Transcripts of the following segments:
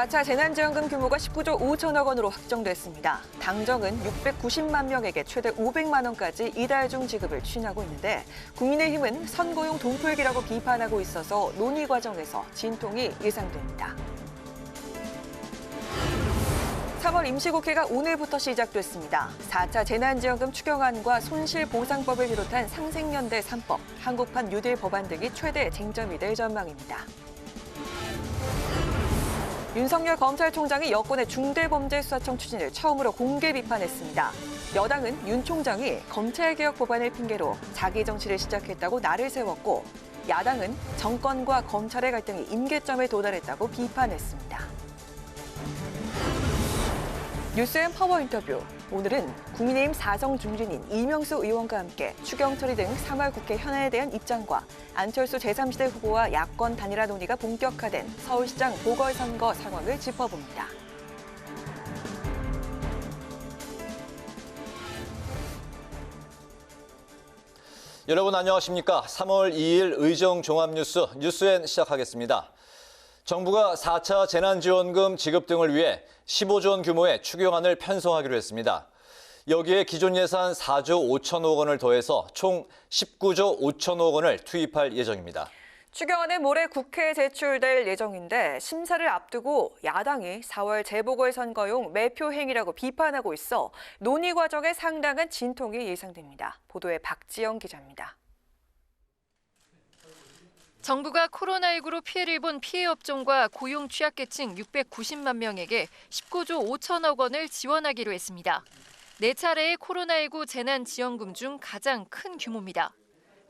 4차 재난지원금 규모가 19조 5천억 원으로 확정됐습니다. 당정은 690만 명에게 최대 500만 원까지 이달 중 지급을 추진하고 있는데 국민의힘은 선거용 돈풀기라고 비판하고 있어서 논의 과정에서 진통이 예상됩니다. 3월 임시국회가 오늘부터 시작됐습니다. 4차 재난지원금 추경안과 손실보상법을 비롯한 상생연대 3법, 한국판 뉴딜 법안 등이 최대 쟁점이 될 전망입니다. 윤석열 검찰총장이 여권의 중대범죄수사청 추진을 처음으로 공개 비판했습니다. 여당은 윤 총장이 검찰개혁 법안을 핑계로 자기 정치를 시작했다고 날을 세웠고, 야당은 정권과 검찰의 갈등이 임계점에 도달했다고 비판했습니다. 뉴스앤 파워 인터뷰. 오늘은 국민의힘 사성 중진인 이명수 의원과 함께 추경 처리 등 3월 국회 현안에 대한 입장과 안철수 제3지대 후보와 야권 단일화 논의가 본격화된 서울시장 보궐선거 상황을 짚어봅니다. 여러분 안녕하십니까? 3월 2일 의정종합뉴스 뉴스엔 시작하겠습니다. 정부가 4차 재난지원금 지급 등을 위해 15조 원 규모의 추경안을 편성하기로 했습니다. 여기에 기존 예산 4조 5천억 원을 더해서 총 19조 5천억 원을 투입할 예정입니다. 추경안은 모레 국회에 제출될 예정인데 심사를 앞두고 야당이 4월 재보궐선거용 매표 행위라고 비판하고 있어 논의 과정에 상당한 진통이 예상됩니다. 보도에 박지영 기자입니다. 정부가 코로나19로 피해를 본 피해업종과 고용 취약계층 690만 명에게 19조 5천억 원을 지원하기로 했습니다. 4차례의 코로나19 재난지원금 중 가장 큰 규모입니다.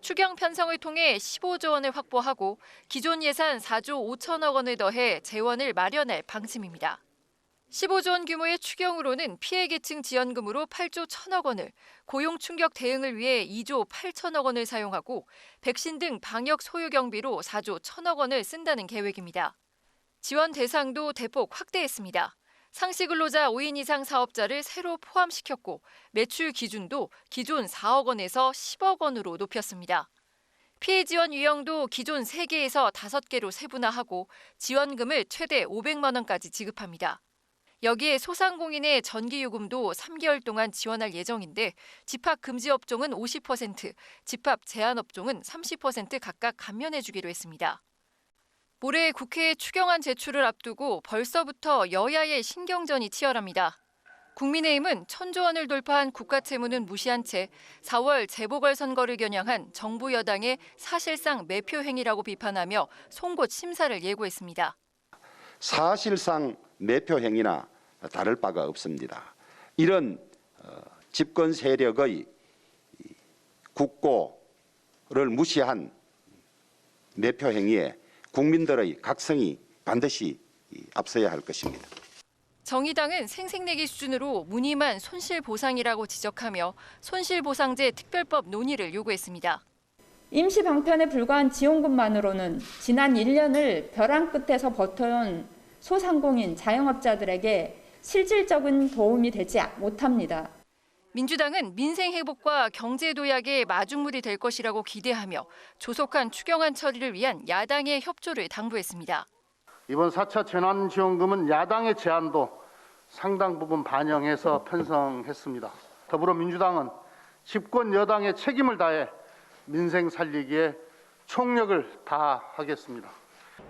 추경 편성을 통해 15조 원을 확보하고 기존 예산 4조 5천억 원을 더해 재원을 마련할 방침입니다. 15조 원 규모의 추경으로는 피해계층 지원금으로 8조 1천억 원을, 고용 충격 대응을 위해 2조 8천억 원을 사용하고 백신 등 방역 소요 경비로 4조 1천억 원을 쓴다는 계획입니다. 지원 대상도 대폭 확대했습니다. 상시 근로자 5인 이상 사업자를 새로 포함시켰고 매출 기준도 기존 4억 원에서 10억 원으로 높였습니다. 피해 지원 유형도 기존 3개에서 5개로 세분화하고 지원금을 최대 500만 원까지 지급합니다. 여기에 소상공인의 전기요금도 3개월 동안 지원할 예정인데 집합 금지 업종은 50%, 집합 제한 업종은 30% 각각 감면해주기로 했습니다. 모레 국회에 추경안 제출을 앞두고 벌써부터 여야의 신경전이 치열합니다. 국민의힘은 1,000조 원을 돌파한 국가 채무는 무시한 채 4월 재보궐선거를 겨냥한 정부 여당의 사실상 매표 행위라고 비판하며 송곳 심사를 예고했습니다. 사실상 매표 행위나 다를 바가 없습니다. 이런 집권 세력의 국고를 무시한 매표 행위에 국민들의 각성이 반드시 앞서야 할 것입니다. 정의당은 생색내기 수준으로 무늬만 손실보상이라고 지적하며 손실보상제 특별법 논의를 요구했습니다. 임시 방편에 불과한 지원금만으로는 지난 1년을 벼랑 끝에서 버텨온 소상공인, 자영업자들에게 실질적인 도움이 되지 못합니다. 민주당은 민생 회복과 경제 도약의 마중물이 될 것이라고 기대하며 조속한 추경안 처리를 위한 야당의 협조를 당부했습니다. 이번 4차 재난지원금은 야당의 제안도 상당 부분 반영해서 편성했습니다. 더불어민주당은 집권 여당의 책임을 다해 민생 살리기에 총력을 다하겠습니다.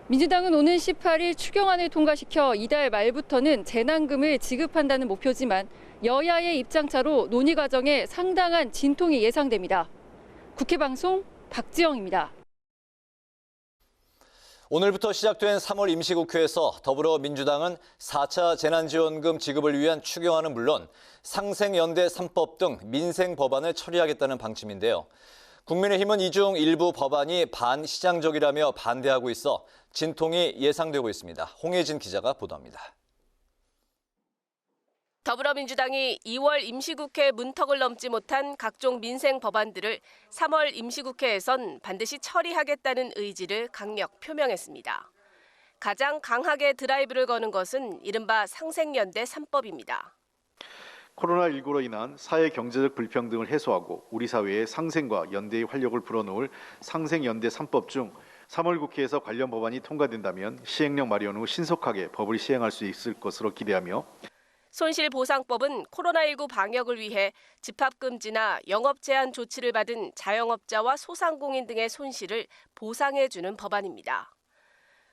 민주당은 오는 18일 추경안을 통과시켜 이달 말부터는 재난금을 지급한다는 목표지만 여야의 입장차로 논의 과정에 상당한 진통이 예상됩니다. 국회방송 박지영입니다. 오늘부터 시작된 3월 임시국회에서 더불어민주당은 4차 재난지원금 지급을 위한 추경안은 물론 상생연대 3법 등 민생 법안을 처리하겠다는 방침인데요. 국민의힘은 이 중 일부 법안이 반시장적이라며 반대하고 있어 진통이 예상되고 있습니다. 홍혜진 기자가 보도합니다. 더불어민주당이 2월 임시국회 문턱을 넘지 못한 각종 민생 법안들을 3월 임시국회에선 반드시 처리하겠다는 의지를 강력 표명했습니다. 가장 강하게 드라이브를 거는 것은 이른바 상생연대 3법입니다. 코로나19로 인한 사회 경제적 불평등을 해소하고 우리 사회의 상생과 연대의 활력을 불어넣을 상생연대 3법 중 3월 국회에서 관련 법안이 통과된다면 시행령 마련 후 신속하게 법을 시행할 수 있을 것으로 기대하며 손실보상법은 코로나19 방역을 위해 집합금지나 영업 제한 조치를 받은 자영업자와 소상공인 등의 손실을 보상해주는 법안입니다.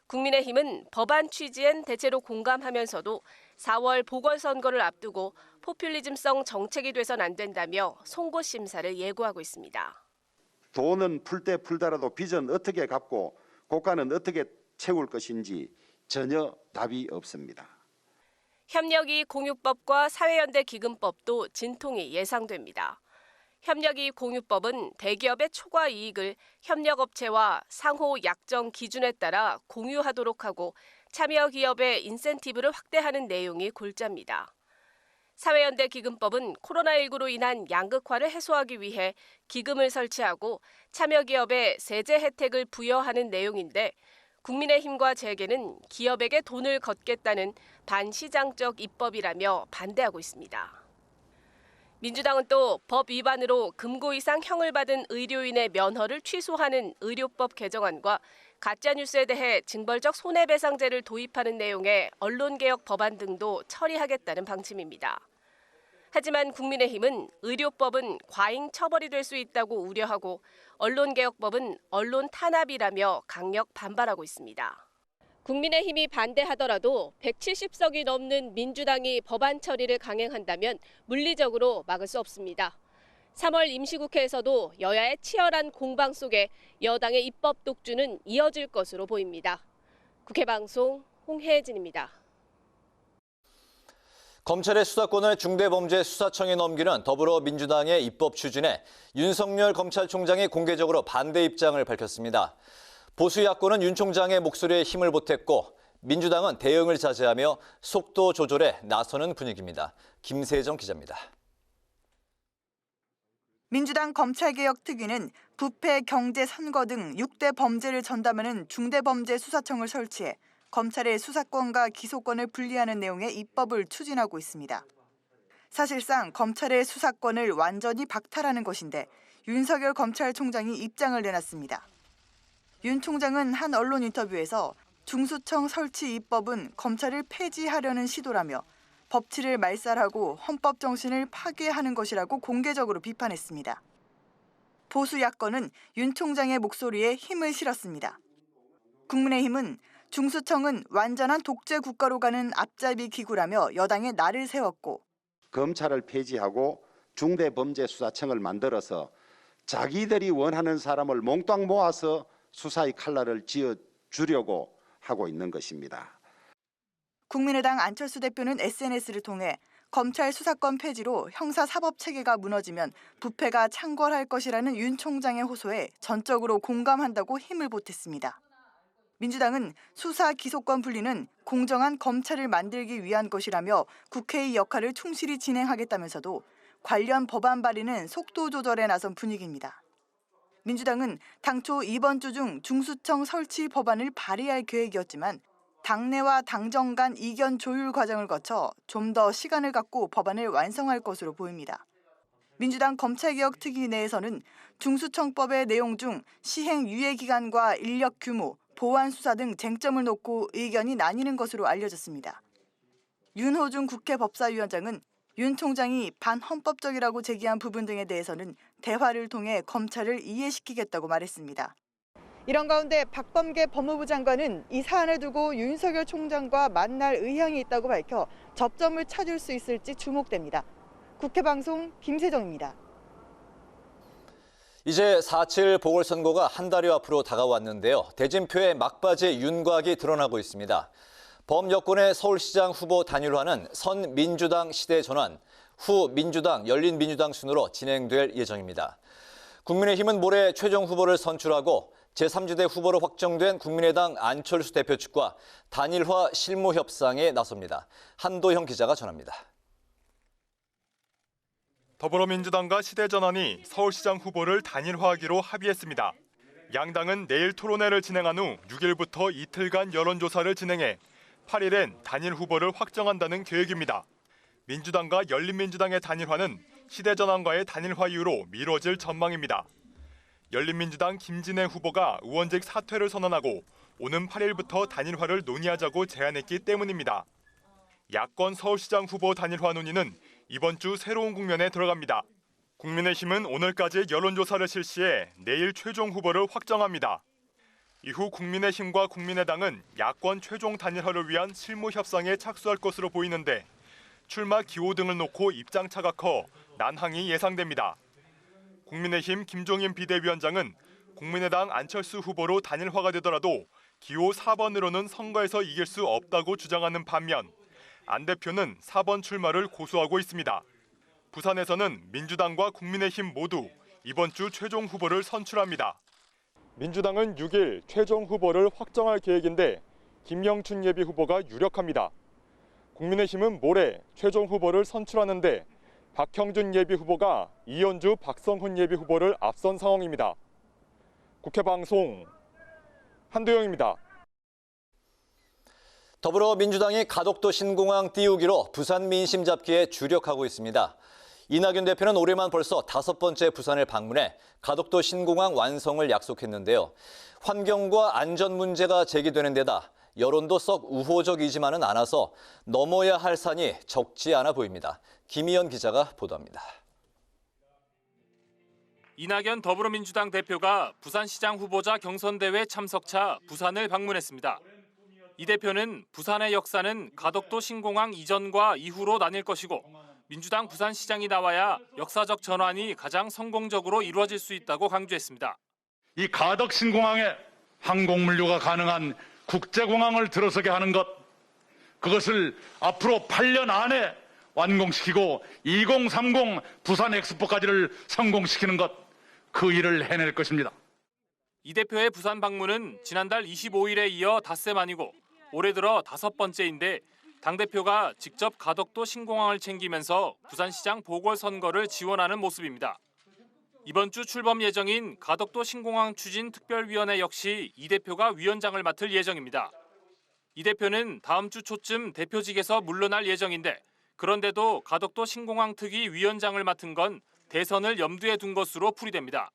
국민의힘은 법안 취지엔 대체로 공감하면서도 4월 보궐선거를 앞두고 포퓰리즘성 정책이 돼선 안 된다며 송곳 심사를 예고하고 있습니다. 돈은 풀 때 풀더라도 빚은 어떻게 갚고 고가는 어떻게 채울 것인지 전혀 답이 없습니다. 협력이 공유법과 사회연대 기금법도 진통이 예상됩니다. 협력이 공유법은 대기업의 초과 이익을 협력업체와 상호 약정 기준에 따라 공유하도록 하고 참여 기업의 인센티브를 확대하는 내용이 골자입니다. 사회연대 기금법은 코로나19로 인한 양극화를 해소하기 위해 기금을 설치하고 참여 기업에 세제 혜택을 부여하는 내용인데 국민의힘과 재계는 기업에게 돈을 걷겠다는 반시장적 입법이라며 반대하고 있습니다. 민주당은 또 법 위반으로 금고 이상 형을 받은 의료인의 면허를 취소하는 의료법 개정안과 가짜뉴스에 대해 징벌적 손해배상제를 도입하는 내용의 언론개혁 법안 등도 처리하겠다는 방침입니다. 하지만 국민의힘은 의료법은 과잉 처벌이 될 수 있다고 우려하고 언론개혁법은 언론 탄압이라며 강력 반발하고 있습니다. 국민의힘이 반대하더라도 170석이 넘는 민주당이 법안 처리를 강행한다면 물리적으로 막을 수 없습니다. 3월 임시국회에서도 여야의 치열한 공방 속에 여당의 입법 독주는 이어질 것으로 보입니다. 국회방송 홍혜진입니다. 검찰의 수사권을 중대범죄수사청에 넘기는 더불어민주당의 입법 추진에 윤석열 검찰총장이 공개적으로 반대 입장을 밝혔습니다. 보수 야권은 윤 총장의 목소리에 힘을 보탰고 민주당은 대응을 자제하며 속도 조절에 나서는 분위기입니다. 김세정 기자입니다. 민주당 검찰개혁특위는 부패, 경제, 선거 등 6대 범죄를 전담하는 중대범죄수사청을 설치해 검찰의 수사권과 기소권을 분리하는 내용의 입법을 추진하고 있습니다. 사실상 검찰의 수사권을 완전히 박탈하는 것인데 윤석열 검찰총장이 입장을 내놨습니다. 윤 총장은 한 언론 인터뷰에서 중수청 설치 입법은 검찰을 폐지하려는 시도라며 법치를 말살하고 헌법 정신을 파괴하는 것이라고 공개적으로 비판했습니다. 보수 야권은 윤 총장의 목소리에 힘을 실었습니다. 국민의힘은 중수청은 완전한 독재 국가로 가는 앞잡이 기구라며 여당에 날을 세웠고 검찰을 폐지하고 중대범죄수사청을 만들어서 자기들이 원하는 사람을 몽땅 모아서 수사의 칼날을 쥐어주려고 하고 있는 것입니다. 국민의당 안철수 대표는 SNS를 통해 검찰 수사권 폐지로 형사사법체계가 무너지면 부패가 창궐할 것이라는 윤 총장의 호소에 전적으로 공감한다고 힘을 보탰습니다. 민주당은 수사 기소권 분리는 공정한 검찰을 만들기 위한 것이라며 국회의 역할을 충실히 진행하겠다면서도 관련 법안 발의는 속도 조절에 나선 분위기입니다. 민주당은 당초 이번 주 중 중수청 설치 법안을 발의할 계획이었지만 당내와 당정 간 이견 조율 과정을 거쳐 좀 더 시간을 갖고 법안을 완성할 것으로 보입니다. 민주당 검찰개혁특위 내에서는 중수청법의 내용 중 시행 유예 기간과 인력 규모, 보안 수사 등 쟁점을 놓고 의견이 나뉘는 것으로 알려졌습니다. 윤호중 국회 법사위원장은 윤 총장이 반헌법적이라고 제기한 부분 등에 대해서는 대화를 통해 검찰을 이해시키겠다고 말했습니다. 이런 가운데 박범계 법무부 장관은 이 사안을 두고 윤석열 총장과 만날 의향이 있다고 밝혀 접점을 찾을 수 있을지 주목됩니다. 국회방송 김세정입니다. 이제 4.7 보궐선거가 한 달여 앞으로 다가왔는데요. 대진표의 막바지 윤곽이 드러나고 있습니다. 범여권의 서울시장 후보 단일화는 선 민주당 시대 전환, 후 민주당, 열린민주당 순으로 진행될 예정입니다. 국민의힘은 모레 최종 후보를 선출하고 제3지대 후보로 확정된 국민의당 안철수 대표 측과 단일화 실무 협상에 나섭니다. 한도형 기자가 전합니다. 더불어민주당과 시대전환이 서울시장 후보를 단일화하기로 합의했습니다. 양당은 내일 토론회를 진행한 후 6일부터 이틀간 여론조사를 진행해 8일엔 단일 후보를 확정한다는 계획입니다. 민주당과 열린민주당의 단일화는 시대전환과의 단일화 이후로 미뤄질 전망입니다. 열린민주당 김진애 후보가 의원직 사퇴를 선언하고 오는 8일부터 단일화를 논의하자고 제안했기 때문입니다. 야권 서울시장 후보 단일화 논의는 이번 주 새로운 국면에 들어갑니다. 국민의힘은 오늘까지 여론조사를 실시해 내일 최종 후보를 확정합니다. 이후 국민의힘과 국민의당은 야권 최종 단일화를 위한 실무 협상에 착수할 것으로 보이는데 출마 기호 등을 놓고 입장차가 커 난항이 예상됩니다. 국민의힘 김종인 비대위원장은 국민의당 안철수 후보로 단일화가 되더라도 기호 4번으로는 선거에서 이길 수 없다고 주장하는 반면 안 대표는 4번 출마를 고수하고 있습니다. 부산에서는 민주당과 국민의힘 모두 이번 주 최종 후보를 선출합니다. 민주당은 6일 최종 후보를 확정할 계획인데 김영춘 예비 후보가 유력합니다. 국민의힘은 모레 최종 후보를 선출하는데 박형준 예비 후보가 이현주, 박성훈 예비 후보를 앞선 상황입니다. 국회방송 한도영입니다. 더불어민주당이 가덕도 신공항 띄우기로 부산 민심 잡기에 주력하고 있습니다. 이낙연 대표는 올해만 벌써 5번째 부산을 방문해 가덕도 신공항 완성을 약속했는데요. 환경과 안전 문제가 제기되는 데다 여론도 썩 우호적이지만은 않아서 넘어야 할 산이 적지 않아 보입니다. 김희연 기자가 보도합니다. 이낙연 더불어민주당 대표가 부산시장 후보자 경선대회 참석차 부산을 방문했습니다. 이 대표는 부산의 역사는 가덕도 신공항 이전과 이후로 나뉠 것이고 민주당 부산시장이 나와야 역사적 전환이 가장 성공적으로 이루어질 수 있다고 강조했습니다. 이 가덕 신공항에 항공물류가 가능한 국제공항을 들어서게 하는 것, 그것을 앞으로 8년 안에 완공시키고 2030 부산 엑스포까지를 성공시키는 것, 그 일을 해낼 것입니다. 이 대표의 부산 방문은 지난달 25일에 이어 닷새 만이고 올해 들어 5번째인데 당대표가 직접 가덕도 신공항을 챙기면서 부산시장 보궐선거를 지원하는 모습입니다. 이번 주 출범 예정인 가덕도 신공항 추진특별위원회 역시 이 대표가 위원장을 맡을 예정입니다. 이 대표는 다음 주 초쯤 대표직에서 물러날 예정인데 그런데도 가덕도 신공항 특위 위원장을 맡은 건 대선을 염두에 둔 것으로 풀이됩니다.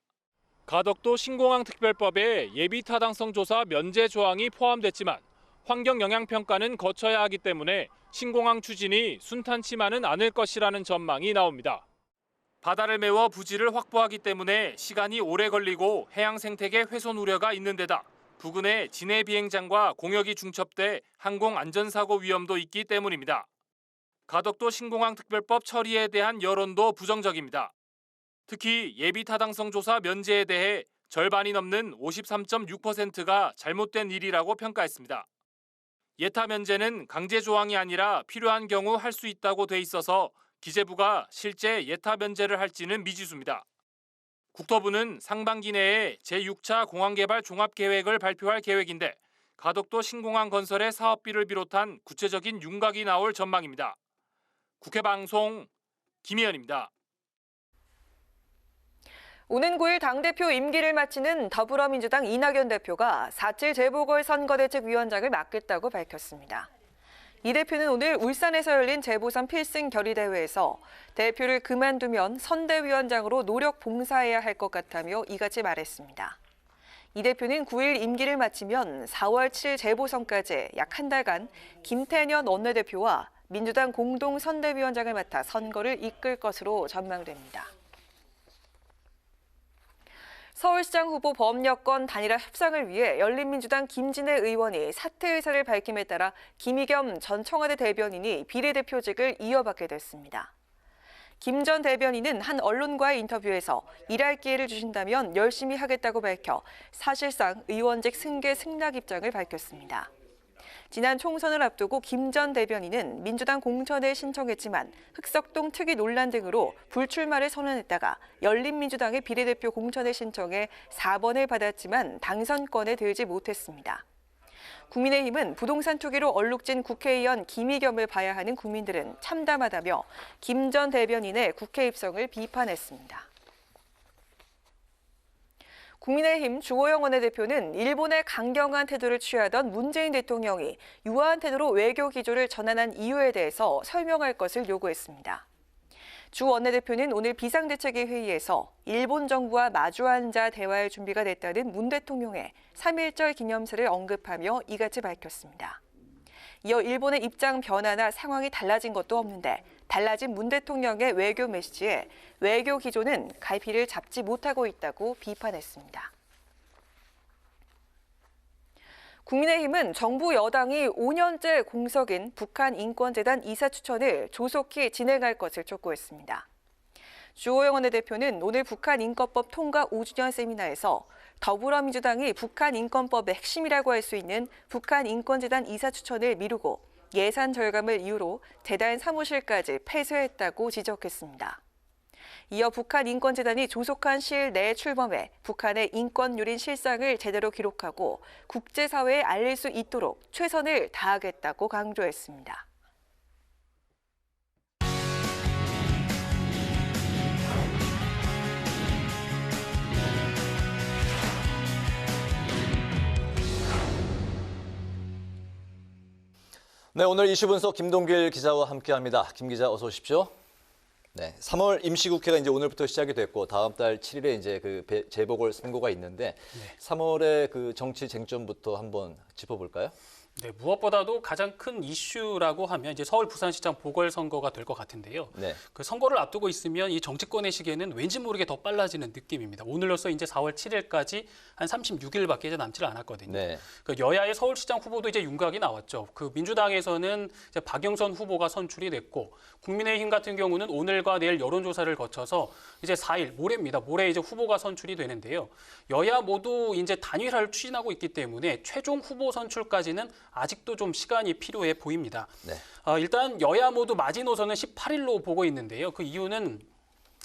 가덕도 신공항 특별법에 예비 타당성 조사 면제 조항이 포함됐지만 환경 영향 평가는 거쳐야 하기 때문에 신공항 추진이 순탄치만은 않을 것이라는 전망이 나옵니다. 바다를 메워 부지를 확보하기 때문에 시간이 오래 걸리고 해양 생태계 훼손 우려가 있는 데다 부근에 진해 비행장과 공역이 중첩돼 항공 안전사고 위험도 있기 때문입니다. 가덕도 신공항 특별법 처리에 대한 여론도 부정적입니다. 특히 예비 타당성 조사 면제에 대해 절반이 넘는 53.6%가 잘못된 일이라고 평가했습니다. 예타 면제는 강제 조항이 아니라 필요한 경우 할 수 있다고 돼 있어서 기재부가 실제 예타 면제를 할지는 미지수입니다. 국토부는 상반기 내에 제6차 공항개발 종합계획을 발표할 계획인데 가덕도 신공항 건설의 사업비를 비롯한 구체적인 윤곽이 나올 전망입니다. 국회방송 김희연입니다. 오는 9일 당대표 임기를 마치는 더불어민주당 이낙연 대표가 4.7 재보궐선거대책위원장을 맡겠다고 밝혔습니다. 이 대표는 오늘 울산에서 열린 재보선 필승 결의대회에서 대표를 그만두면 선대위원장으로 노력 봉사해야 할 것 같다며 이같이 말했습니다. 이 대표는 9일 임기를 마치면 4월 7일 재보선까지 약 한 달간 김태년 원내대표와 민주당 공동 선대위원장을 맡아 선거를 이끌 것으로 전망됩니다. 서울시장 후보 범여권 단일화 협상을 위해 열린민주당 김진애 의원이 사퇴 의사를 밝힘에 따라 김의겸 전 청와대 대변인이 비례대표직을 이어받게 됐습니다. 김 전 대변인은 한 언론과의 인터뷰에서 일할 기회를 주신다면 열심히 하겠다고 밝혀 사실상 의원직 승계 승낙 입장을 밝혔습니다. 지난 총선을 앞두고 김 전 대변인은 민주당 공천에 신청했지만 흑석동 특위 논란 등으로 불출마를 선언했다가 열린민주당의 비례대표 공천에 신청해 4번을 받았지만 당선권에 들지 못했습니다. 국민의힘은 부동산 투기로 얼룩진 국회의원 김의겸을 봐야 하는 국민들은 참담하다며 김 전 대변인의 국회 입성을 비판했습니다. 국민의힘 주호영 원내대표는 일본의 강경한 태도를 취하던 문재인 대통령이 유화한 태도로 외교 기조를 전환한 이유에 대해서 설명할 것을 요구했습니다. 주 원내대표는 오늘 비상대책위 회의에서 일본 정부와 마주 앉아 대화할 준비가 됐다는 문 대통령의 3.1절 기념사를 언급하며 이같이 밝혔습니다. 이어 일본의 입장 변화나 상황이 달라진 것도 없는데 달라진 문 대통령의 외교 메시지에 외교 기조는 갈피를 잡지 못하고 있다고 비판했습니다. 국민의힘은 정부 여당이 5년째 공석인 북한인권재단 이사 추천을 조속히 진행할 것을 촉구했습니다. 주호영 원내대표는 오늘 북한인권법 통과 5주년 세미나에서 더불어민주당이 북한인권법의 핵심이라고 할 수 있는 북한인권재단 이사 추천을 미루고 예산 절감을 이유로 재단 사무실까지 폐쇄했다고 지적했습니다. 이어 북한인권재단이 조속한 시일 내에 출범해 북한의 인권 유린 실상을 제대로 기록하고 국제사회에 알릴 수 있도록 최선을 다하겠다고 강조했습니다. 네, 오늘 이슈 분석 김동길 기자와 함께합니다. 김 기자 어서 오십시오. 네, 3월 임시국회가 이제 오늘부터 시작이 됐고 다음 달 7일에 이제 그 재보궐 선거가 있는데 3월의 그 정치 쟁점부터 한번 짚어볼까요? 네, 무엇보다도 가장 큰 이슈라고 하면 이제 서울 부산시장 보궐선거가 될 것 같은데요. 네. 그 선거를 앞두고 있으면 이 정치권의 시계는 왠지 모르게 더 빨라지는 느낌입니다. 오늘로써 이제 4월 7일까지 한 36일밖에 이제 남지 않았거든요. 네. 그 여야의 서울시장 후보도 이제 윤곽이 나왔죠. 그 민주당에서는 이제 박영선 후보가 선출이 됐고 국민의힘 같은 경우는 오늘과 내일 여론조사를 거쳐서 이제 4일 모레입니다. 모레 이제 후보가 선출이 되는데요. 여야 모두 이제 단일화를 추진하고 있기 때문에 최종 후보 선출까지는 아직도 좀 시간이 필요해 보입니다. 네. 일단 여야 모두 마지노선은 18일로 보고 있는데요. 그 이유는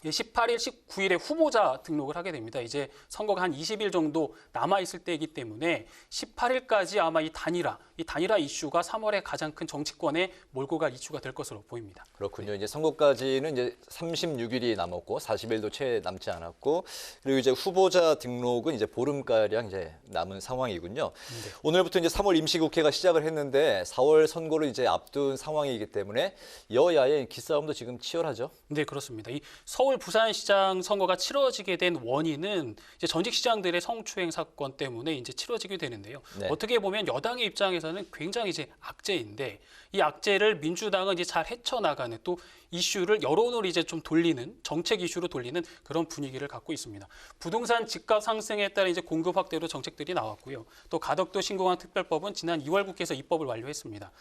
18일, 19일에 후보자 등록을 하게 됩니다. 이제 선거가 한 20일 정도 남아있을 때이기 때문에 18일까지 아마 이 단일화 이슈가 3월에 가장 큰 정치권에 몰고 갈 이슈가 될 것으로 보입니다. 그렇군요. 이제 선거까지는 이제 36일이 남았고 40일도 채 남지 않았고 그리고 이제 후보자 등록은 이제 보름가량 이제 남은 상황이군요. 네. 오늘부터 이제 3월 임시국회가 시작을 했는데 4월 선거를 이제 앞둔 상황이기 때문에 여야의 기싸움도 지금 치열하죠. 네, 그렇습니다. 이 서울 부산시장 선거가 치러지게 된 원인은 이제 전직 시장들의 성추행 사건 때문에 이제 치러지게 되는데요. 네. 어떻게 보면 여당의 입장에서는 굉장히 이제 악재인데 이 악재를 민주당은 이제 잘 헤쳐나가는 또 이슈를 여론을 이제 좀 돌리는 정책 이슈로 돌리는 그런 분위기를 갖고 있습니다. 부동산 집값 상승에 따른 이제 공급 확대로 정책들이 나왔고요. 또 가덕도 신공항 특별법은 지난 2월 국회에서 입법을 완료했습니다.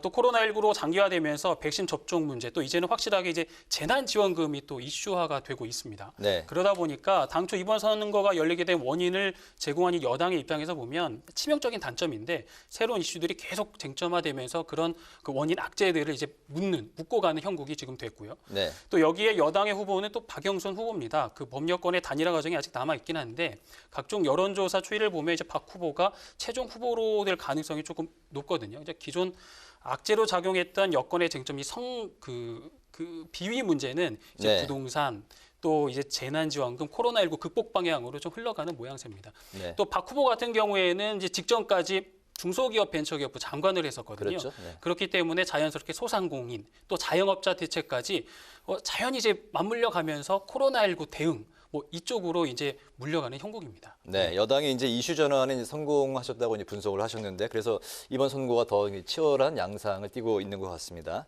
또 코로나19로 장기화되면서 백신 접종 문제, 또 이제는 확실하게 이제 재난지원금이 또 이슈화가 되고 있습니다. 네. 그러다 보니까 당초 이번 선거가 열리게 된 원인을 제공한 이 여당의 입장에서 보면 치명적인 단점인데 새로운 이슈들이 계속 쟁점화되면서 그런 그 원인 악재들을 이제 묶고 가는 형국이 지금 됐고요. 네. 또 여기에 여당의 후보는 또 박영선 후보입니다. 그 법여권의 단일화 과정이 아직 남아 있긴 한데 각종 여론조사 추이를 보면 이제 박 후보가 최종 후보로 될 가능성이 조금 높거든요. 이제 기존 악재로 작용했던 여권의 쟁점이 비위 문제는 이제 네. 부동산 또 이제 재난지원금, 코로나19 극복 방향으로 좀 흘러가는 모양새입니다. 네. 또 박 후보 같은 경우에는 이제 직전까지 중소기업 벤처기업부 장관을 했었거든요. 그렇죠. 네. 그렇기 때문에 자연스럽게 소상공인 또 자영업자 대책까지 자연히 이제 맞물려 가면서 코로나19 대응 이쪽으로 이제 물려가는 형국입니다. 네, 여당이 이제 이슈 전환에 이제 성공하셨다고 이제 분석을 하셨는데 그래서 이번 선거가 더 치열한 양상을 띠고 있는 것 같습니다.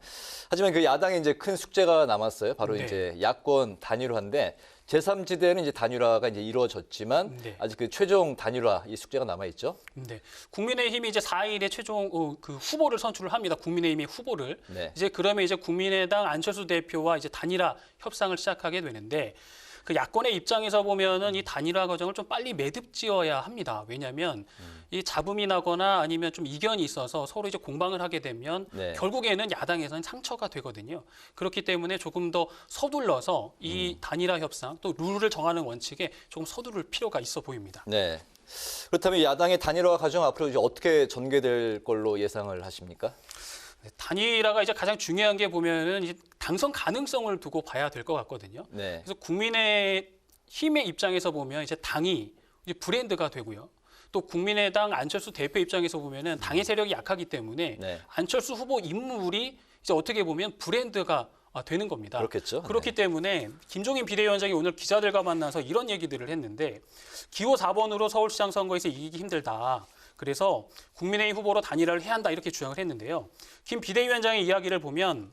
하지만 그 야당에 이제 큰 숙제가 남았어요. 바로 네. 이제 야권 단일화인데 제3지대는 이제 단일화가 이제 이루어졌지만 네. 아직 그 최종 단일화 이 숙제가 남아 있죠. 네, 국민의힘이 이제 4일에 최종 그 후보를 선출을 합니다. 국민의힘의 후보를. 네. 이제 그러면 이제 국민의당 안철수 대표와 이제 단일화 협상을 시작하게 되는데. 그 야권의 입장에서 보면은 이 단일화 과정을 좀 빨리 매듭지어야 합니다. 왜냐하면 이 잡음이 나거나 아니면 좀 이견이 있어서 서로 이제 공방을 하게 되면 네. 결국에는 야당에서는 상처가 되거든요. 그렇기 때문에 조금 더 서둘러서 이 단일화 협상 또 룰을 정하는 원칙에 조금 서두를 필요가 있어 보입니다. 네. 그렇다면 야당의 단일화 과정 앞으로 이제 어떻게 전개될 걸로 예상을 하십니까? 단일화가 이제 가장 중요한 게 보면은 이제 당선 가능성을 두고 봐야 될 것 같거든요. 네. 그래서 국민의힘의 입장에서 보면 이제 당이 이제 브랜드가 되고요. 또 국민의당 안철수 대표 입장에서 보면은 당의 세력이 약하기 때문에 네. 안철수 후보 인물이 이제 어떻게 보면 브랜드가 되는 겁니다. 그렇겠죠. 그렇기 때문에 김종인 비대위원장이 오늘 기자들과 만나서 이런 얘기들을 했는데 기호 4번으로 서울시장 선거에서 이기기 힘들다. 그래서 국민의힘 후보로 단일화를 해야 한다 이렇게 주장을 했는데요. 김 비대위원장의 이야기를 보면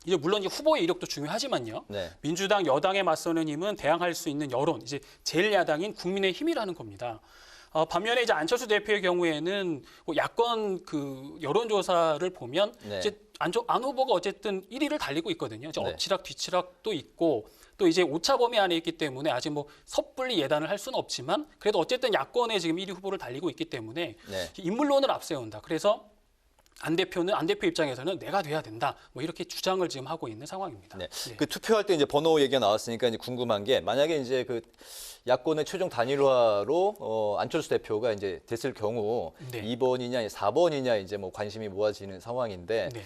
이제 물론 이제 후보의 이력도 중요하지만요. 네. 민주당 여당에 맞서는 힘은 대항할 수 있는 여론, 이제 제1야당인 국민의힘이라는 겁니다. 반면에 이제 안철수 대표의 경우에는 뭐 야권 그 여론조사를 보면 네. 이제 안 후보가 어쨌든 1위를 달리고 있거든요. 이제 네. 엎치락 뒤치락도 있고 또 이제 오차 범위 안에 있기 때문에 아직 뭐 섣불리 예단을 할 수는 없지만 그래도 어쨌든 야권에 지금 1위 후보를 달리고 있기 때문에 네. 인물론을 앞세운다. 그래서 안 대표 입장에서는 내가 돼야 된다. 뭐 이렇게 주장을 지금 하고 있는 상황입니다. 네. 네. 그 투표할 때 이제 번호 얘기가 나왔으니까 이제 궁금한 게 만약에 이제 그 야권의 최종 단일화로 안철수 대표가 이제 됐을 경우 네. 2번이냐 4번이냐 이제 뭐 관심이 모아지는 상황인데 네.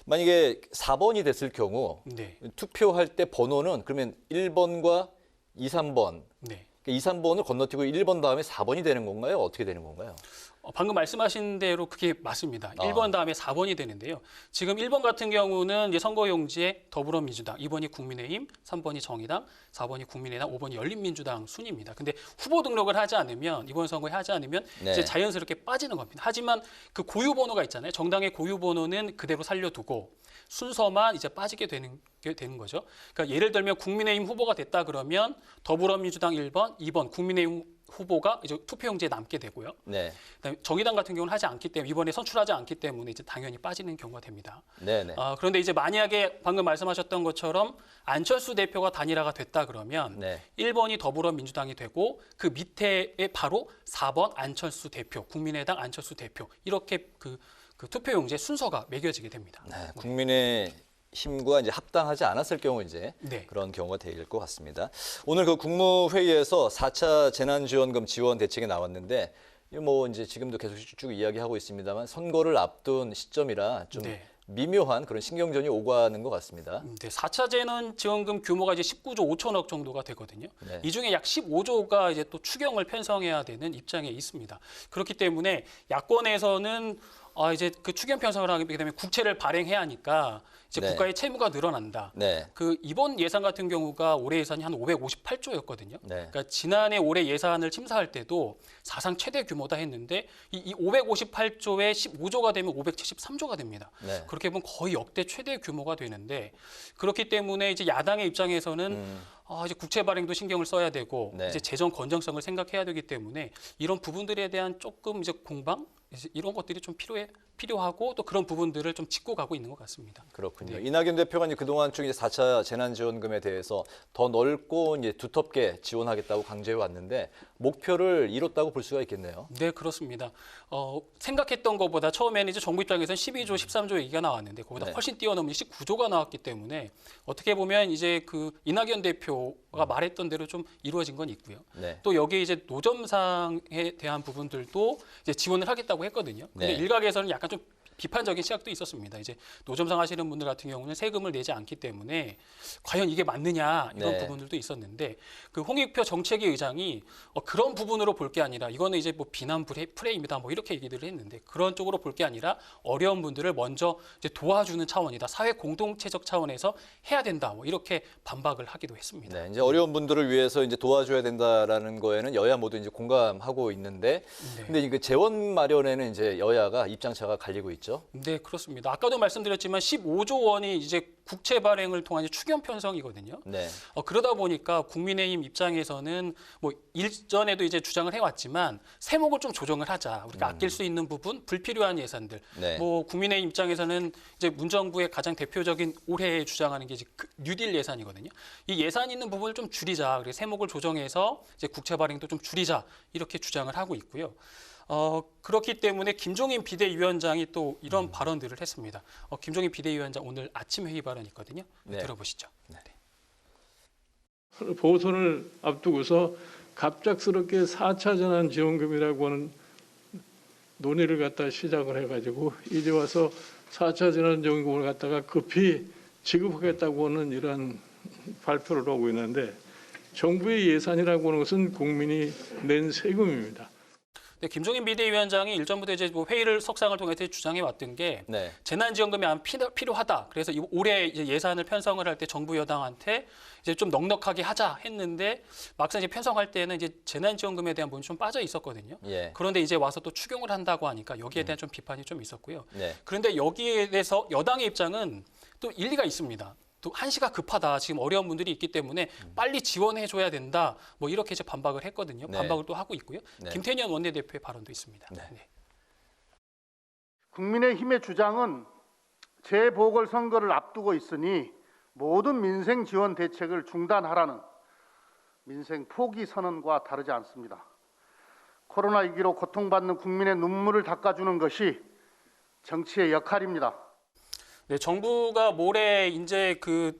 만약에 4번이 됐을 경우 네. 투표할 때 번호는 그러면 1번과 2, 3번 네. 2, 3번을 건너뛰고 1번 다음에 4번이 되는 건가요? 어떻게 되는 건가요? 방금 말씀하신 대로 그게 맞습니다. 1번 다음에 4번이 되는데요. 지금 1번 같은 경우는 이제 선거용지에 더불어민주당, 2번이 국민의힘, 3번이 정의당, 4번이 국민의당, 5번이 열린민주당 순입니다. 근데 후보 등록을 하지 않으면 이번 선거에 하지 않으면 네. 이제 자연스럽게 빠지는 겁니다. 하지만 그 고유 번호가 있잖아요. 정당의 고유 번호는 그대로 살려두고 순서만 이제 빠지게 되는 거죠. 그러니까 예를 들면 국민의힘 후보가 됐다 그러면 더불어민주당 1번, 2번 국민의힘 후보가 이제 투표용지에 남게 되고요. 네. 그다음에 정의당 같은 경우는 하지 않기 때문에 이번에 선출하지 않기 때문에 이제 당연히 빠지는 경우가 됩니다. 네. 그런데 이제 만약에 방금 말씀하셨던 것처럼 안철수 대표가 단일화가 됐다 그러면 네. 1번이 더불어민주당이 되고 그 밑에 바로 4번 안철수 대표, 국민의당 안철수 대표 이렇게 그 투표용지의 순서가 매겨지게 됩니다. 네. 국민의 힘과 이제 합당하지 않았을 경우 이제 네. 그런 경우가 될 것 같습니다. 오늘 그 국무회의에서 4차 재난지원금 지원 대책이 나왔는데 뭐 이제 지금도 계속 쭉 이야기하고 있습니다만 선거를 앞둔 시점이라 좀 네. 미묘한 그런 신경전이 오가는 것 같습니다. 네, 4차 재난지원금 규모가 이제 19조 5천억 정도가 되거든요. 네. 이 중에 약 15조가 이제 또 추경을 편성해야 되는 입장에 있습니다. 그렇기 때문에 야권에서는 이제 그 추경 편성을 하게 되면 국채를 발행해야 하니까 이제 네. 국가의 채무가 늘어난다. 네. 그 이번 예산 같은 경우가 올해 예산이 한 558조였거든요. 네. 그러니까 지난해 올해 예산을 심사할 때도 사상 최대 규모다 했는데 이 558조에 15조가 되면 573조가 됩니다. 네. 그렇게 보면 거의 역대 최대 규모가 되는데 그렇기 때문에 이제 야당의 입장에서는 이제 국채 발행도 신경을 써야 되고 네. 이제 재정 건전성을 생각해야 되기 때문에 이런 부분들에 대한 조금 이제 공방 이런 것들이 좀 필요하고 또 그런 부분들을 좀 짚고 가고 있는 것 같습니다. 그렇군요. 네. 이낙연 대표가 이제 그동안 쭉 이제 4차 재난지원금에 대해서 더 넓고 이제 두텁게 지원하겠다고 강조해 왔는데 목표를 이뤘다고 볼 수가 있겠네요. 네, 그렇습니다. 생각했던 것보다 처음에는 이제 정부 입장에서는 12조, 13조 얘기가 나왔는데 그보다 네. 훨씬 뛰어넘는 19조가 나왔기 때문에 어떻게 보면 이제 그 이낙연 대표가 말했던 대로 좀 이루어진 건 있고요. 네. 또 여기에 이제 노점상에 대한 부분들도 이제 지원을 하겠다고 했거든요. 근데 네. 일각에서는 약간 좀 비판적인 시각도 있었습니다. 이제 노점상 하시는 분들 같은 경우는 세금을 내지 않기 때문에 과연 이게 맞느냐 이런 네. 부분들도 있었는데 그 홍익표 정책위 의장이 그런 부분으로 볼 게 아니라 이거는 이제 뭐 비난 프레임이다 뭐 이렇게 얘기를 했는데 그런 쪽으로 볼 게 아니라 어려운 분들을 먼저 이제 도와주는 차원이다. 사회 공동체적 차원에서 해야 된다. 뭐 이렇게 반박을 하기도 했습니다. 네, 이제 어려운 분들을 위해서 이제 도와줘야 된다라는 거에는 여야 모두 이제 공감하고 있는데, 네. 근데 이게 재원 마련에는 이제 여야가 입장차가 갈리고 있죠. 네, 그렇습니다. 아까도 말씀드렸지만 15조 원이 이제 국채 발행을 통한 이제 추경 편성이거든요. 네. 그러다 보니까 국민의힘 입장에서는 뭐 일전에도 이제 주장을 해왔지만 세목을 좀 조정을 하자. 우리가 아낄 수 있는 부분, 불필요한 예산들. 네. 뭐 국민의힘 입장에서는 이제 문정부의 가장 대표적인 올해 주장하는 게 이제 뉴딜 예산이거든요. 이 예산 있는 부분을 좀 줄이자. 그래서 세목을 조정해서 이제 국채 발행도 좀 줄이자. 이렇게 주장을 하고 있고요. 그렇기 때문에 김종인 비대위원장이 또 이런 발언들을 했습니다. 김종인 비대위원장 오늘 아침 회의 발언이 있거든요. 네. 들어보시죠. 네. 보선을 앞두고서 갑작스럽게 4차 재난지원금이라고 하는 논의를 갖다 시작을 해가지고 이제 와서 4차 재난지원금을 갖다가 급히 지급하겠다고 하는 이런 발표를 하고 있는데 정부의 예산이라고 하는 것은 국민이 낸 세금입니다. 근데 김종인 비대위원장이 일전부터 이제 뭐 회의를 석상을 통해서 주장해 왔던 게 네. 재난지원금이 필요하다. 그래서 올해 이제 예산을 편성을 할 때 정부 여당한테 이제 좀 넉넉하게 하자 했는데 막상 이제 편성할 때는 이제 재난지원금에 대한 부분이 좀 빠져 있었거든요. 예. 그런데 이제 와서 또 추경을 한다고 하니까 여기에 대한 좀 비판이 좀 있었고요. 네. 그런데 여기에 대해서 여당의 입장은 또 일리가 있습니다. 또 한시가 급하다. 지금 어려운 분들이 있기 때문에 빨리 지원해줘야 된다. 뭐 이렇게 이제 반박을 했거든요. 네. 반박을 또 하고 있고요. 네. 김태년 원내대표의 발언도 있습니다. 네. 네. 국민의힘의 주장은 재보궐선거를 앞두고 있으니 모든 민생 지원 대책을 중단하라는 민생 포기 선언과 다르지 않습니다. 코로나 위기로 고통받는 국민의 눈물을 닦아주는 것이 정치의 역할입니다. 네, 정부가 모레 이제 그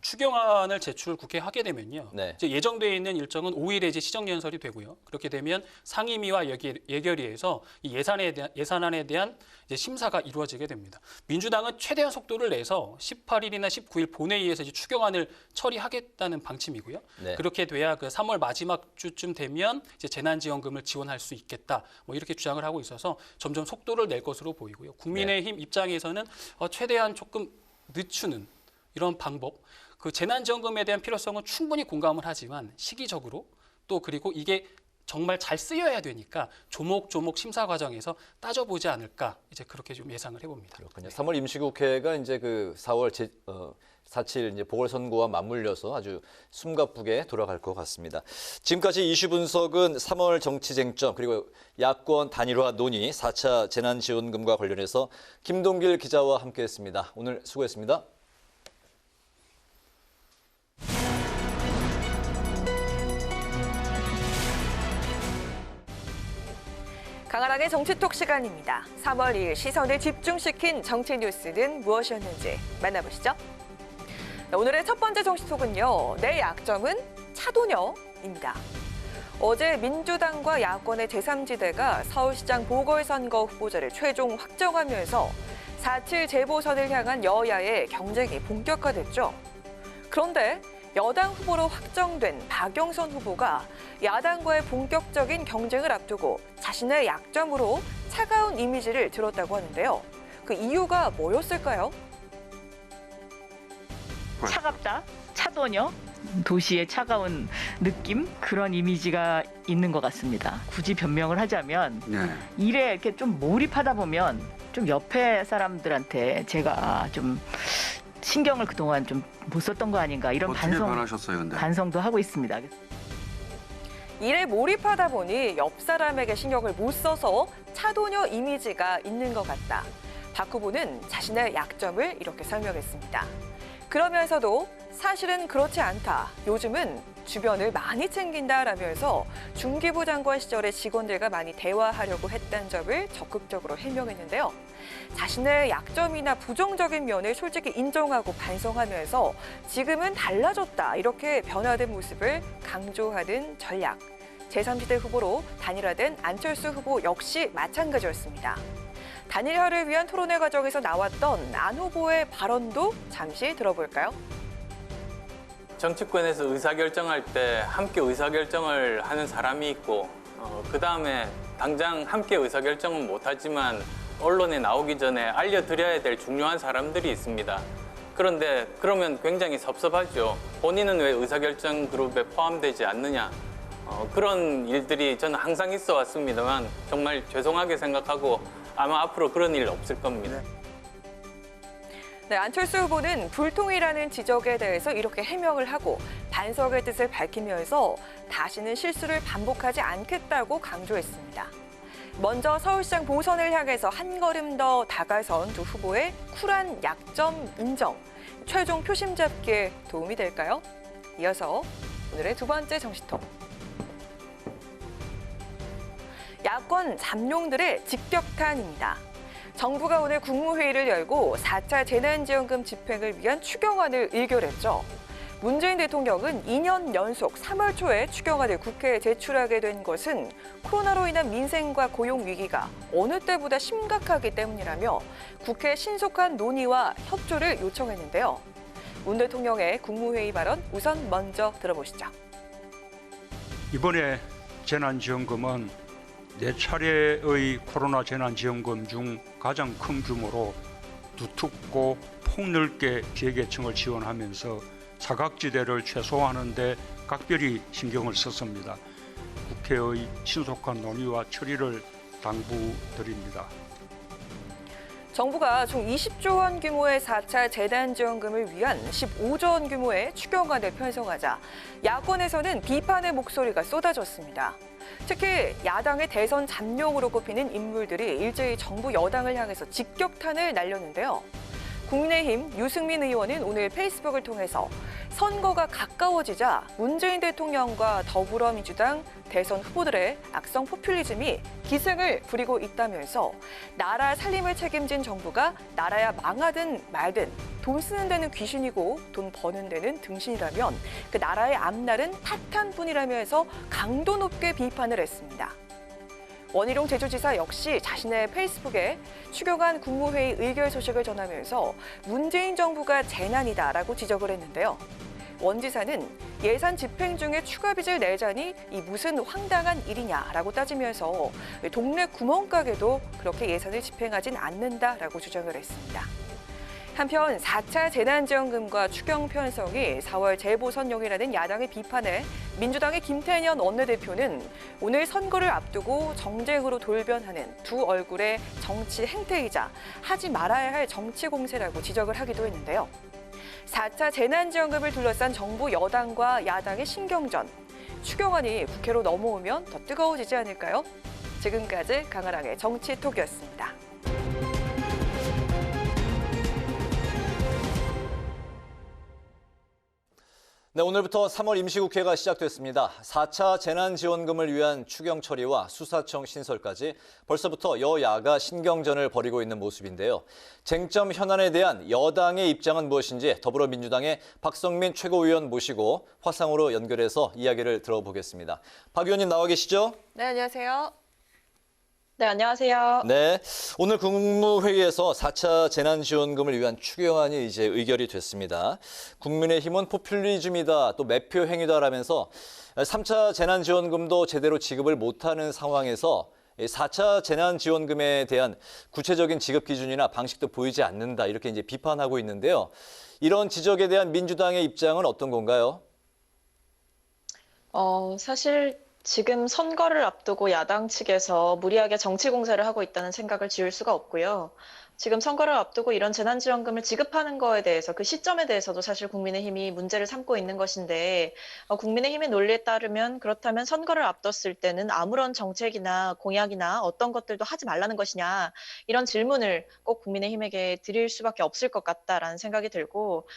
추경안을 제출 국회에 하게 되면요. 네. 이제 예정돼 있는 일정은 5일에 이제 시정연설이 되고요. 그렇게 되면 상임위와 예결위에서 이 예산안에 대한 이제 심사가 이루어지게 됩니다. 민주당은 최대한 속도를 내서 18일이나 19일 본회의에서 이제 추경안을 처리하겠다는 방침이고요. 네. 그렇게 돼야 그 3월 마지막 주쯤 되면 이제 재난지원금을 지원할 수 있겠다. 뭐 이렇게 주장을 하고 있어서 점점 속도를 낼 것으로 보이고요. 국민의힘 입장에서는 최대한 조금 늦추는 이런 방법, 그 재난지원금에 대한 필요성은 충분히 공감을 하지만 시기적으로 또 그리고 이게 정말 잘 쓰여야 되니까 조목조목 심사 과정에서 따져보지 않을까 이제 그렇게 좀 예상을 해봅니다. 그렇군요. 3월 임시국회가 이제 그 4월 4.7 이제 보궐선거와 맞물려서 아주 숨가쁘게 돌아갈 것 같습니다. 지금까지 이슈 분석은 3월 정치 쟁점 그리고 야권 단일화 논의 4차 재난지원금과 관련해서 김동길 기자와 함께했습니다. 오늘 수고했습니다. 강한항의 정치톡 시간입니다. 3월 2일 시선을 집중시킨 정치 뉴스는 무엇이었는지 만나보시죠. 오늘의 첫 번째 정치톡은요. 내 약점은 차도녀입니다. 어제 민주당과 야권의 제3지대가 서울시장 보궐선거 후보자를 최종 확정하면서 4.7 재보선을 향한 여야의 경쟁이 본격화됐죠. 그런데 여당 후보로 확정된 박영선 후보가 야당과의 본격적인 경쟁을 앞두고 자신의 약점으로 차가운 이미지를 들었다고 하는데요. 그 이유가 뭐였을까요? 차갑다, 차도녀, 도시의 차가운 느낌 그런 이미지가 있는 것 같습니다. 굳이 변명을 하자면 일에 이렇게 좀 몰입하다 보면 좀 옆에 사람들한테 제가 좀 신경을 그동안 좀 못 썼던 거 아닌가 이런 반성도 하고 있습니다. 일에 몰입하다 보니 옆 사람에게 신경을 못 써서 차도녀 이미지가 있는 것 같다. 박 후보는 자신의 약점을 이렇게 설명했습니다. 그러면서도 사실은 그렇지 않다. 요즘은 주변을 많이 챙긴다라면서 중기부 장관 시절에 직원들과 많이 대화하려고 했다는 점을 적극적으로 해명했는데요. 자신의 약점이나 부정적인 면을 솔직히 인정하고 반성하면서 지금은 달라졌다. 이렇게 변화된 모습을 강조하는 전략. 제3지대 후보로 단일화된 안철수 후보 역시 마찬가지였습니다. 단일화를 위한 토론회 과정에서 나왔던 안 후보의 발언도 잠시 들어볼까요? 정치권에서 의사결정할 때 함께 의사결정을 하는 사람이 있고 그다음에 당장 함께 의사결정은 못하지만 언론에 나오기 전에 알려드려야 될 중요한 사람들이 있습니다. 그런데 그러면 굉장히 섭섭하죠. 본인은 왜 의사결정 그룹에 포함되지 않느냐. 그런 일들이 저는 항상 있어 왔습니다만 정말 죄송하게 생각하고 아마 앞으로 그런 일 없을 겁니다. 네, 안철수 후보는 불통이라는 지적에 대해서 이렇게 해명을 하고 반성의 뜻을 밝히면서 다시는 실수를 반복하지 않겠다고 강조했습니다. 먼저 서울시장 보선을 향해서 한 걸음 더 다가선 두 후보의 쿨한 약점 인정, 최종 표심 잡기에 도움이 될까요? 이어서 오늘의 두 번째 정치톡. 야권 잠룡들의 직격탄입니다. 정부가 오늘 국무회의를 열고 4차 재난지원금 집행을 위한 추경안을 의결했죠. 문재인 대통령은 2년 연속 3월 초에 추경안을 국회에 제출하게 된 것은 코로나로 인한 민생과 고용 위기가 어느 때보다 심각하기 때문이라며 국회 신속한 논의와 협조를 요청했는데요. 문 대통령의 국무회의 발언 우선 먼저 들어보시죠. 이번에 재난지원금은 4차례의 코로나 재난지원금 중 가장 큰 규모로 두텁고 폭넓게 기회계층을 지원하면서 사각지대를 최소화하는 데 각별히 신경을 썼습니다. 국회의 신속한 논의와 처리를 당부드립니다. 정부가 총 20조 원 규모의 4차 재난지원금을 위한 15조 원 규모의 추경안을 편성하자 야권에서는 비판의 목소리가 쏟아졌습니다. 특히 야당의 대선 잠룡으로 꼽히는 인물들이 일제히 정부 여당을 향해서 직격탄을 날렸는데요. 국민의힘 유승민 의원은 오늘 페이스북을 통해서 선거가 가까워지자 문재인 대통령과 더불어민주당 대선 후보들의 악성 포퓰리즘이 기승을 부리고 있다면서 나라 살림을 책임진 정부가 나라야 망하든 말든 돈 쓰는 데는 귀신이고 돈 버는 데는 등신이라면 그 나라의 앞날은 파탄뿐이라면서 강도 높게 비판을 했습니다. 원희룡 제주지사 역시 자신의 페이스북에 추경안 국무회의 의결 소식을 전하면서 문재인 정부가 재난이다라고 지적을 했는데요. 원 지사는 예산 집행 중에 추가 빚을 내자니 이 무슨 황당한 일이냐라고 따지면서 동네 구멍가게도 그렇게 예산을 집행하진 않는다라고 주장을 했습니다. 한편 4차 재난지원금과 추경 편성이 4월 재보선용이라는 야당의 비판에 민주당의 김태년 원내대표는 오늘 선거를 앞두고 정쟁으로 돌변하는 두 얼굴의 정치 행태이자 하지 말아야 할 정치 공세라고 지적을 하기도 했는데요. 4차 재난지원금을 둘러싼 정부 여당과 야당의 신경전, 추경안이 국회로 넘어오면 더 뜨거워지지 않을까요? 지금까지 강아랑의 정치톡이었습니다. 네, 오늘부터 3월 임시국회가 시작됐습니다. 4차 재난지원금을 위한 추경 처리와 수사청 신설까지 벌써부터 여야가 신경전을 벌이고 있는 모습인데요. 쟁점 현안에 대한 여당의 입장은 무엇인지 더불어민주당의 박성민 최고위원 모시고 화상으로 연결해서 이야기를 들어보겠습니다. 박 의원님 나와 계시죠? 네, 안녕하세요. 네, 안녕하세요. 네, 오늘 국무회의에서 4차 재난지원금을 위한 추경안이 이제 의결이 됐습니다. 국민의힘은 포퓰리즘이다, 또 매표 행위다라면서 3차 재난지원금도 제대로 지급을 못하는 상황에서 4차 재난지원금에 대한 구체적인 지급 기준이나 방식도 보이지 않는다, 이렇게 이제 비판하고 있는데요. 이런 지적에 대한 민주당의 입장은 어떤 건가요? 사실 지금 선거를 앞두고 야당 측에서 무리하게 정치 공세를 하고 있다는 생각을 지울 수가 없고요. 지금 선거를 앞두고 이런 재난지원금을 지급하는 거에 대해서 그 시점에 대해서도 사실 국민의힘이 문제를 삼고 있는 것인데 국민의힘의 논리에 따르면 그렇다면 선거를 앞뒀을 때는 아무런 정책이나 공약이나 어떤 것들도 하지 말라는 것이냐 이런 질문을 꼭 국민의힘에게 드릴 수밖에 없을 것 같다라는 생각이 들고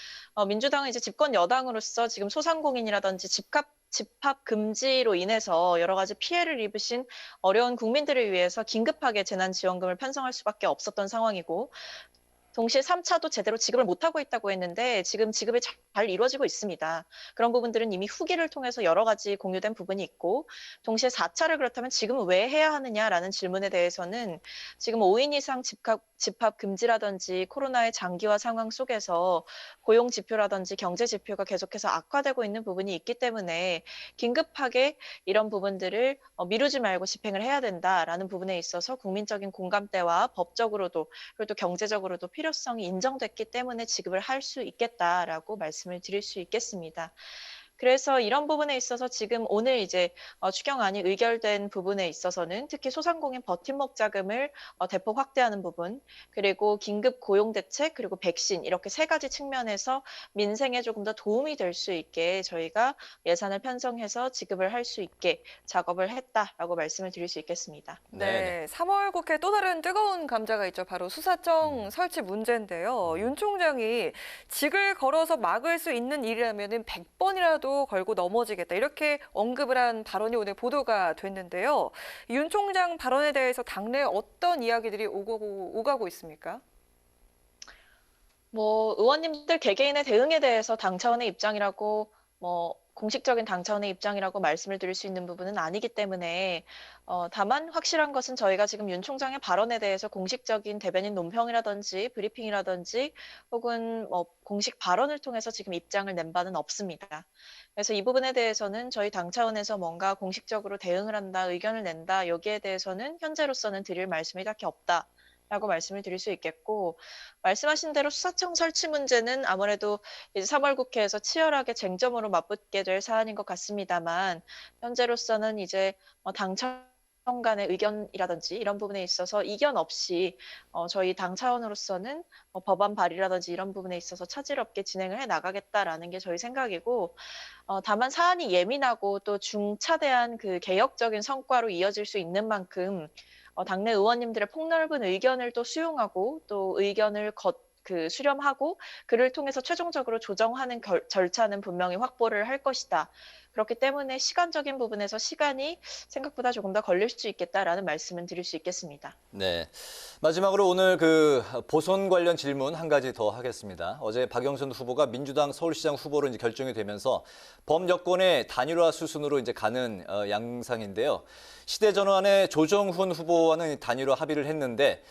민주당은 이제 집권 여당으로서 지금 소상공인이라든지 집합 금지로 인해서 여러 가지 피해를 입으신 어려운 국민들을 위해서 긴급하게 재난지원금을 편성할 수밖에 없었던 상황이고 동시에 3차도 제대로 지급을 못하고 있다고 했는데 지금 지급이 잘 이루어지고 있습니다. 그런 부분들은 이미 후기를 통해서 여러 가지 공유된 부분이 있고 동시에 4차를 그렇다면 지금 왜 해야 하느냐라는 질문에 대해서는 지금 5인 이상 집합 금지라든지 코로나의 장기화 상황 속에서 고용 지표라든지 경제 지표가 계속해서 악화되고 있는 부분이 있기 때문에 긴급하게 이런 부분들을 미루지 말고 집행을 해야 된다라는 부분에 있어서 국민적인 공감대와 법적으로도 그리고 또 경제적으로도 필요성이 인정됐기 때문에 지급을 할 수 있겠다라고 말씀을 드릴 수 있겠습니다. 그래서 이런 부분에 있어서 지금 오늘 이제 추경안이 의결된 부분에 있어서는 특히 소상공인 버팀목 자금을 대폭 확대하는 부분, 그리고 긴급 고용 대책, 그리고 백신 이렇게 세 가지 측면에서 민생에 조금 더 도움이 될 수 있게 저희가 예산을 편성해서 지급을 할 수 있게 작업을 했다라고 말씀을 드릴 수 있겠습니다. 네, 3월 국회 또 다른 뜨거운 감자가 있죠. 바로 수사청 설치 문제인데요. 윤 총장이 직을 걸어서 막을 수 있는 일이라면 100번이라도 걸고 넘어지겠다, 이렇게 언급을 한 발언이 오늘 보도가 됐는데요. 윤 총장 발언에 대해서 당내에 어떤 이야기들이 오가고 있습니까? 의원님들 개개인의 대응에 대해서 당 차원의 입장이라고 공식적인 당 차원의 입장이라고 말씀을 드릴 수 있는 부분은 아니기 때문에 다만 확실한 것은 저희가 지금 윤 총장의 발언에 대해서 공식적인 대변인 논평이라든지 브리핑이라든지 혹은 공식 발언을 통해서 지금 입장을 낸 바는 없습니다. 그래서 이 부분에 대해서는 저희 당 차원에서 뭔가 공식적으로 대응을 한다, 의견을 낸다, 여기에 대해서는 현재로서는 드릴 말씀이 딱히 없다. 라고 말씀을 드릴 수 있겠고, 말씀하신 대로 수사청 설치 문제는 아무래도 이제 3월 국회에서 치열하게 쟁점으로 맞붙게 될 사안인 것 같습니다만, 현재로서는 이제 당청 간의 의견이라든지 이런 부분에 있어서 이견 없이 저희 당 차원으로서는 법안 발의라든지 이런 부분에 있어서 차질 없게 진행을 해 나가겠다라는 게 저희 생각이고, 다만 사안이 예민하고 또 중차대한 그 개혁적인 성과로 이어질 수 있는 만큼 당내 의원님들의 폭넓은 의견을 또 수용하고 또 의견을 수렴하고 그를 통해서 최종적으로 조정하는 절차는 분명히 확보를 할 것이다. 그렇기 때문에 시간적인 부분에서 시간이 생각보다 조금 더 걸릴 수 있겠다라는 말씀은 드릴 수 있겠습니다. 네. 마지막으로 오늘 그 보선 관련 질문 한 가지 더 하겠습니다. 어제 박영선 후보가 민주당 서울시장 후보로 이제 결정이 되면서 범여권의 단일화 수순으로 이제 가는 양상인데요. 시대전환의 조정훈 후보와는 단일화 합의를 했는데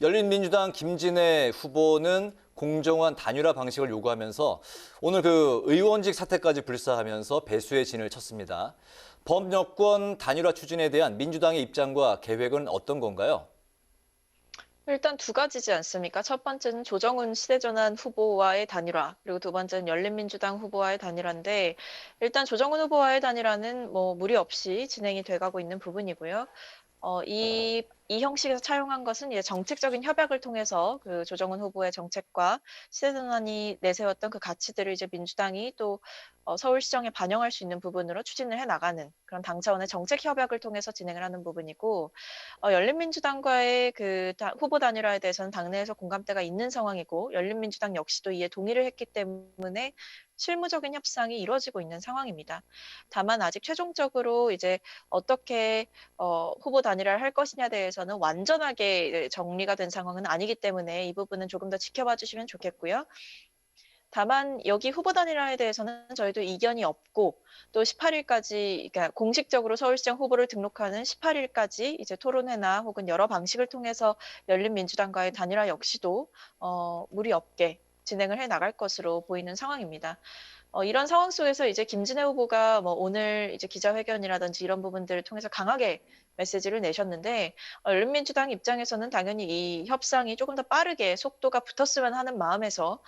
열린민주당 김진애 후보는 공정한 단일화 방식을 요구하면서 오늘 그 의원직 사퇴까지 불사하면서 배수의 진을 쳤습니다. 범여권 단일화 추진에 대한 민주당의 입장과 계획은 어떤 건가요? 일단 두 가지지 않습니까? 첫 번째는 조정훈 시대전환 후보와의 단일화, 그리고 두 번째는 열린민주당 후보와의 단일화인데, 일단 조정훈 후보와의 단일화는 무리 없이 진행이 돼가고 있는 부분이고요. 이 형식에서 차용한 것은 이제 정책적인 협약을 통해서 그 조정훈 후보의 정책과 시대전환이 내세웠던 그 가치들을 이제 민주당이 또 서울시정에 반영할 수 있는 부분으로 추진을 해 나가는 그런 당 차원의 정책 협약을 통해서 진행을 하는 부분이고, 열린민주당과의 그 후보 단일화에 대해서는 당내에서 공감대가 있는 상황이고, 열린민주당 역시도 이에 동의를 했기 때문에 실무적인 협상이 이루어지고 있는 상황입니다. 다만 아직 최종적으로 이제 어떻게 후보 단일화를 할 것이냐에 대해서는 완전하게 정리가 된 상황은 아니기 때문에 이 부분은 조금 더 지켜봐 주시면 좋겠고요. 다만 여기 후보 단일화에 대해서는 저희도 이견이 없고, 또 18일까지 그러니까 공식적으로 서울시장 후보를 등록하는 18일까지 이제 토론회나 혹은 여러 방식을 통해서 열린민주당과의 단일화 역시도 무리 없게 진행을 해 나갈 것으로 보이는 상황입니다. 이런 상황 속에서 이제 김진애 후보가 오늘 이제 기자회견이라든지 이런 부분들을 통해서 강하게 메시지를 내셨는데, 열린민주당 입장에서는 당연히 이 협상이 조금 더 빠르게 속도가 붙었으면 하는 마음에서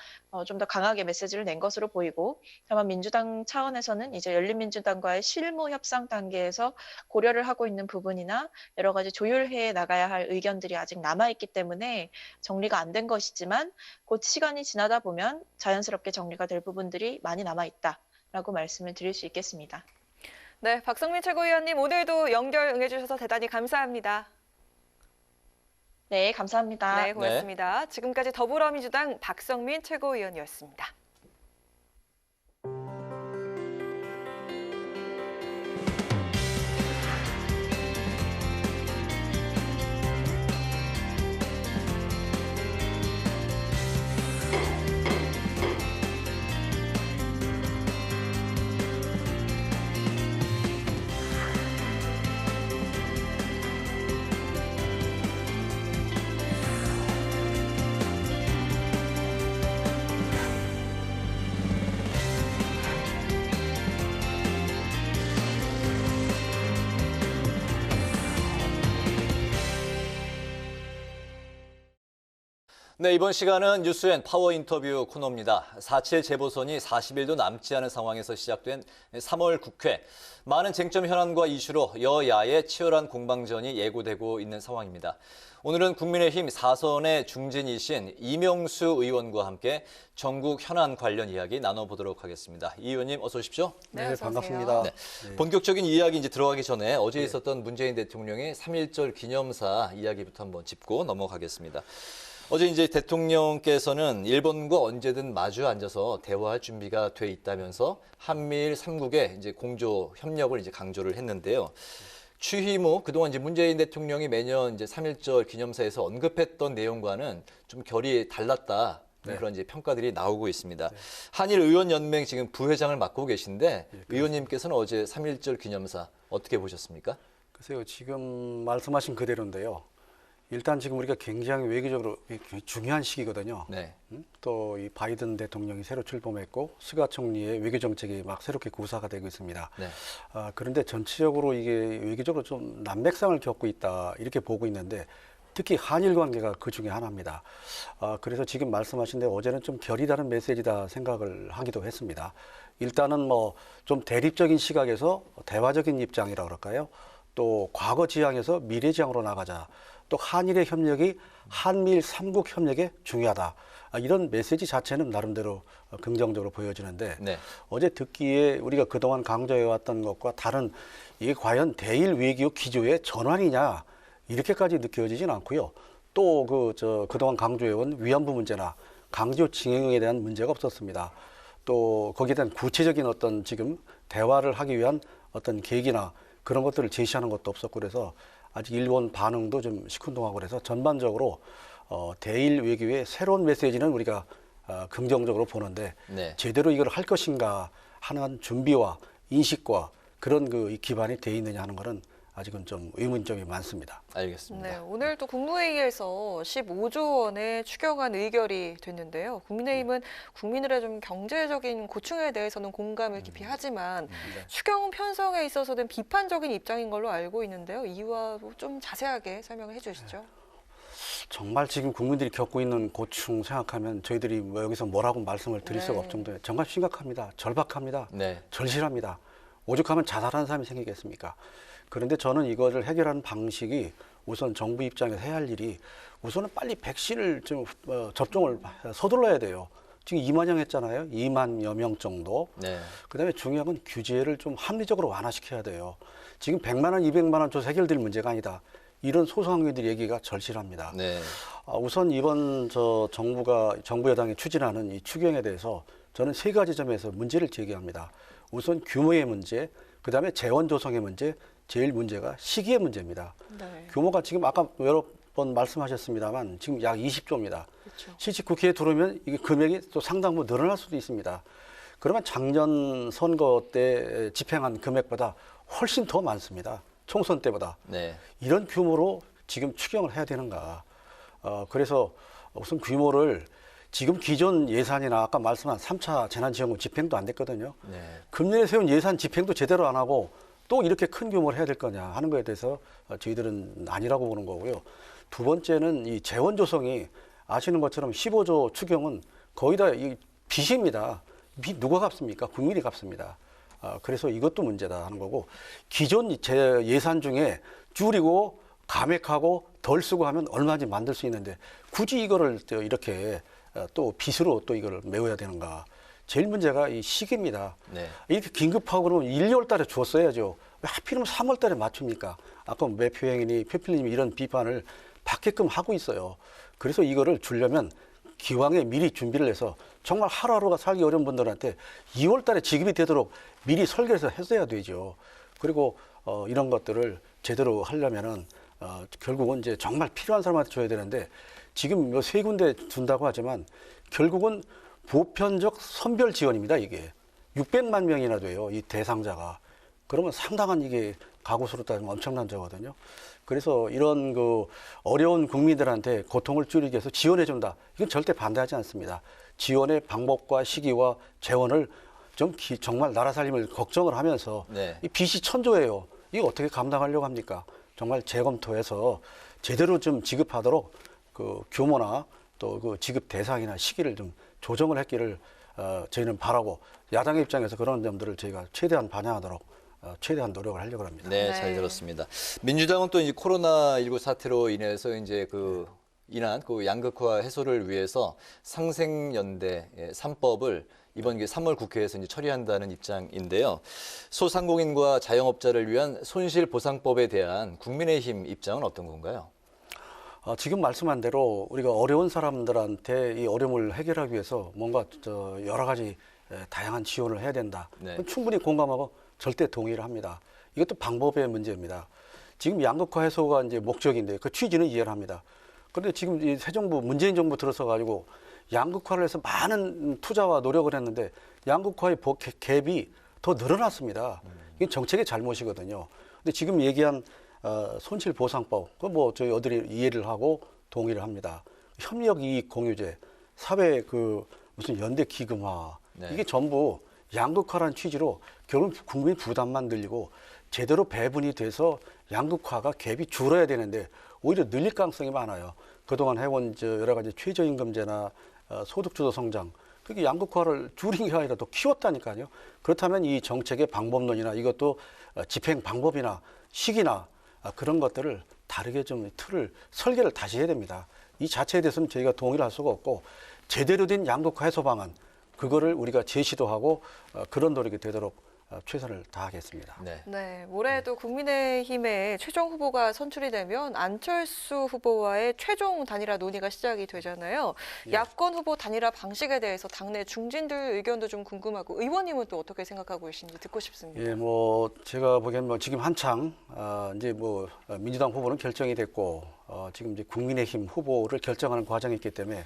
좀 더 강하게 메시지를 낸 것으로 보이고, 다만 민주당 차원에서는 이제 열린민주당과의 실무 협상 단계에서 고려를 하고 있는 부분이나 여러 가지 조율해 나가야 할 의견들이 아직 남아있기 때문에 정리가 안 된 것이지만 곧 시간이 지나다 보면 자연스럽게 정리가 될 부분들이 많이 남아있다라고 말씀을 드릴 수 있겠습니다. 네, 박성민 최고위원님 오늘도 연결 응해주셔서 대단히 감사합니다. 네, 감사합니다. 네, 고맙습니다. 지금까지 더불어민주당 박성민 최고위원이었습니다. 네, 이번 시간은 뉴스엔 파워 인터뷰 코너입니다. 4.7 재보선이 40일도 남지 않은 상황에서 시작된 3월 국회. 많은 쟁점 현안과 이슈로 여야의 치열한 공방전이 예고되고 있는 상황입니다. 오늘은 국민의힘 4선의 중진이신 이명수 의원과 함께 전국 현안 관련 이야기 나눠보도록 하겠습니다. 이 의원님 어서 오십시오. 네, 반갑습니다. 네. 본격적인 이야기 이제 들어가기 전에 어제 있었던 문재인 대통령의 3.1절 기념사 이야기부터 한번 짚고 넘어가겠습니다. 어제 이제 대통령께서는 일본과 언제든 마주 앉아서 대화할 준비가 돼 있다면서 한미일 3국의 이제 공조 협력을 이제 강조를 했는데요. 취임 후 그동안 이제 문재인 대통령이 매년 이제 3.1절 기념사에서 언급했던 내용과는 좀 결이 달랐다. 네. 그런 이제 평가들이 나오고 있습니다. 한일 의원연맹 지금 부회장을 맡고 계신데 의원님께서는 어제 3.1절 기념사 어떻게 보셨습니까? 글쎄요, 지금 말씀하신 그대로인데요. 일단 지금 우리가 굉장히 외교적으로 중요한 시기거든요. 네. 또 이 바이든 대통령이 새로 출범했고 스가 총리의 외교 정책이 막 새롭게 구사가 되고 있습니다. 네. 그런데 전체적으로 이게 외교적으로 좀 난맥상을 겪고 있다 이렇게 보고 있는데 특히 한일 관계가 그 중에 하나입니다. 그래서 지금 말씀하신 대로 어제는 좀 결이 다른 메시지다 생각을 하기도 했습니다. 일단은 뭐 좀 대립적인 시각에서 대화적인 입장이라 그럴까요? 또 과거 지향에서 미래 지향으로 나가자. 또 한일의 협력이 한미일 3국 협력에 중요하다. 이런 메시지 자체는 나름대로 긍정적으로 보여지는데 네. 어제 듣기에 우리가 그동안 강조해왔던 것과 다른 이게 과연 대일 외교 기조의 전환이냐 이렇게까지 느껴지진 않고요. 또 그동안 강조해온 위안부 문제나 강조 징용에 대한 문제가 없었습니다. 또 거기에 대한 구체적인 어떤 지금 대화를 하기 위한 어떤 계기나 그런 것들을 제시하는 것도 없었고 그래서 아직 일본 반응도 좀 시큰둥하고 그래서 전반적으로 대일 외교의 새로운 메시지는 우리가 긍정적으로 보는데 네. 제대로 이걸 할 것인가 하는 준비와 인식과 그런 그 기반이 돼 있느냐 하는 것은 아직은 좀 의문점이 많습니다. 알겠습니다. 네, 오늘 또 국무회의에서 15조 원의 추경안 의결이 됐는데요. 국민의힘은 국민들의 좀 경제적인 고충에 대해서는 공감을 깊이 하지만 추경 편성에 있어서는 비판적인 입장인 걸로 알고 있는데요. 이유와 좀 자세하게 설명을 해주시죠. 정말 지금 국민들이 겪고 있는 고충 생각하면 저희들이 뭐 여기서 뭐라고 말씀을 드릴 수가 없을 정도에 정말 심각합니다. 절박합니다. 네. 절실합니다. 오죽하면 자살하는 사람이 생기겠습니까? 그런데 저는 이것을 해결하는 방식이 우선 정부 입장에서 해야 할 일이 우선은 빨리 백신을 좀 접종을 서둘러야 돼요. 지금 2만여 했잖아요. 2만여 명 정도. 네. 그다음에 중요한 건 규제를 좀 합리적으로 완화시켜야 돼요. 지금 100만 원, 200만 원 줘서 해결될 문제가 아니다. 이런 소상공인들 얘기가 절실합니다. 네. 우선 이번 정부 여당이 추진하는 이 추경에 대해서 저는 세 가지 점에서 문제를 제기합니다. 우선 규모의 문제, 그다음에 재원 조성의 문제, 제일 문제가 시기의 문제입니다. 네. 규모가 지금 아까 여러 번 말씀하셨습니다만 지금 약 20조입니다. 그렇죠. 실제 국회에 들어오면 이게 금액이 또 상당 부분 늘어날 수도 있습니다. 그러면 작년 선거 때 집행한 금액보다 훨씬 더 많습니다. 총선 때보다. 네. 이런 규모로 지금 추경을 해야 되는가. 그래서 우선 규모를 지금 기존 예산이나 아까 말씀한 3차 재난지원금 집행도 안 됐거든요. 네. 금년에 세운 예산 집행도 제대로 안 하고 또 이렇게 큰 규모를 해야 될 거냐 하는 거에 대해서 저희들은 아니라고 보는 거고요. 두 번째는 이 재원 조성이 아시는 것처럼 15조 추경은 거의 다 이 빚입니다. 빚 누가 갚습니까? 국민이 갚습니다. 그래서 이것도 문제다 하는 거고 기존 예산 중에 줄이고 감액하고 덜 쓰고 하면 얼마든지 만들 수 있는데 굳이 이거를 이렇게 또 빚으로 또 이걸 메워야 되는가. 제일 문제가 이 시기입니다. 네. 이렇게 긴급하고 그러면 1, 2월 달에 줬어야죠. 왜 하필이면 3월 달에 맞춥니까? 아까 매표행이니 표필님이 이런 비판을 받게끔 하고 있어요. 그래서 이거를 주려면 기왕에 미리 준비를 해서 정말 하루하루가 살기 어려운 분들한테 2월 달에 지급이 되도록 미리 설계해서 했어야 되죠. 그리고 이런 것들을 제대로 하려면은 결국은 이제 정말 필요한 사람한테 줘야 되는데 지금 뭐 세 군데 준다고 하지만 결국은 보편적 선별 지원입니다. 이게 600만 명이나 돼요. 이 대상자가. 그러면 상당한 이게 가구 수로 따지면 엄청난 저거든요. 그래서 이런 그 어려운 국민들한테 고통을 줄이기 위해서 지원해 준다. 이건 절대 반대하지 않습니다. 지원의 방법과 시기와 재원을 좀 정말 나라 살림을 걱정을 하면서 네. 이 빚이 1,000조예요. 이거 어떻게 감당하려고 합니까? 정말 재검토해서 제대로 좀 지급하도록 그 규모나 또 그 지급 대상이나 시기를 좀 조정을 했기를 저희는 바라고 야당의 입장에서 그런 점들을 저희가 최대한 반영하도록 최대한 노력을 하려고 합니다. 네, 잘 들었습니다. 민주당은 또 이제 코로나19 사태로 인해서 이제 인한 그 양극화 해소를 위해서 상생연대 3법을 이번 3월 국회에서 이제 처리한다는 입장인데요. 소상공인과 자영업자를 위한 손실보상법에 대한 국민의힘 입장은 어떤 건가요? 지금 말씀한 대로 우리가 어려운 사람들한테 이 어려움을 해결하기 위해서 뭔가 여러 가지 다양한 지원을 해야 된다. 네. 충분히 공감하고 절대 동의를 합니다. 이것도 방법의 문제입니다. 지금 양극화 해소가 이제 목적인데 그 취지는 이해를 합니다. 그런데 지금 이 새 정부, 문재인 정부 들어서 가지고 양극화를 해서 많은 투자와 노력을 했는데 양극화의 갭이 더 늘어났습니다. 이게 정책의 잘못이거든요. 근데 지금 얘기한 손실보상법, 그 뭐 저희 어들이 이해를 하고 동의를 합니다. 협력이익공유제, 사회 그 무슨 연대 기금화, 네. 이게 전부 양극화라는 취지로 결국 국민 부담만 늘리고 제대로 배분이 돼서 양극화가 갭이 줄어야 되는데 오히려 늘릴 가능성이 많아요. 그동안 해온 여러 가지 최저임금제나 소득주도 성장, 그게 양극화를 줄인 게 아니라 더 키웠다니까요. 그렇다면 이 정책의 방법론이나 이것도 집행 방법이나 시기나 그런 것들을 다르게 좀 틀을 설계를 다시 해야 됩니다. 이 자체에 대해서는 저희가 동의를 할 수가 없고 제대로 된 양극화 해소 방안, 그거를 우리가 제시도 하고 그런 노력이 되도록 최선을 다하겠습니다. 네, 올해도 국민의힘의 최종 후보가 선출이 되면 안철수 후보와의 최종 단일화 논의가 시작이 되잖아요. 예. 야권 후보 단일화 방식에 대해서 당내 중진들 의견도 좀 궁금하고 의원님은 또 어떻게 생각하고 계신지 듣고 싶습니다. 예, 뭐 제가 보기엔 뭐 지금 한창 이제 뭐 민주당 후보는 결정이 됐고 지금 이제 국민의힘 후보를 결정하는 과정이 있기 때문에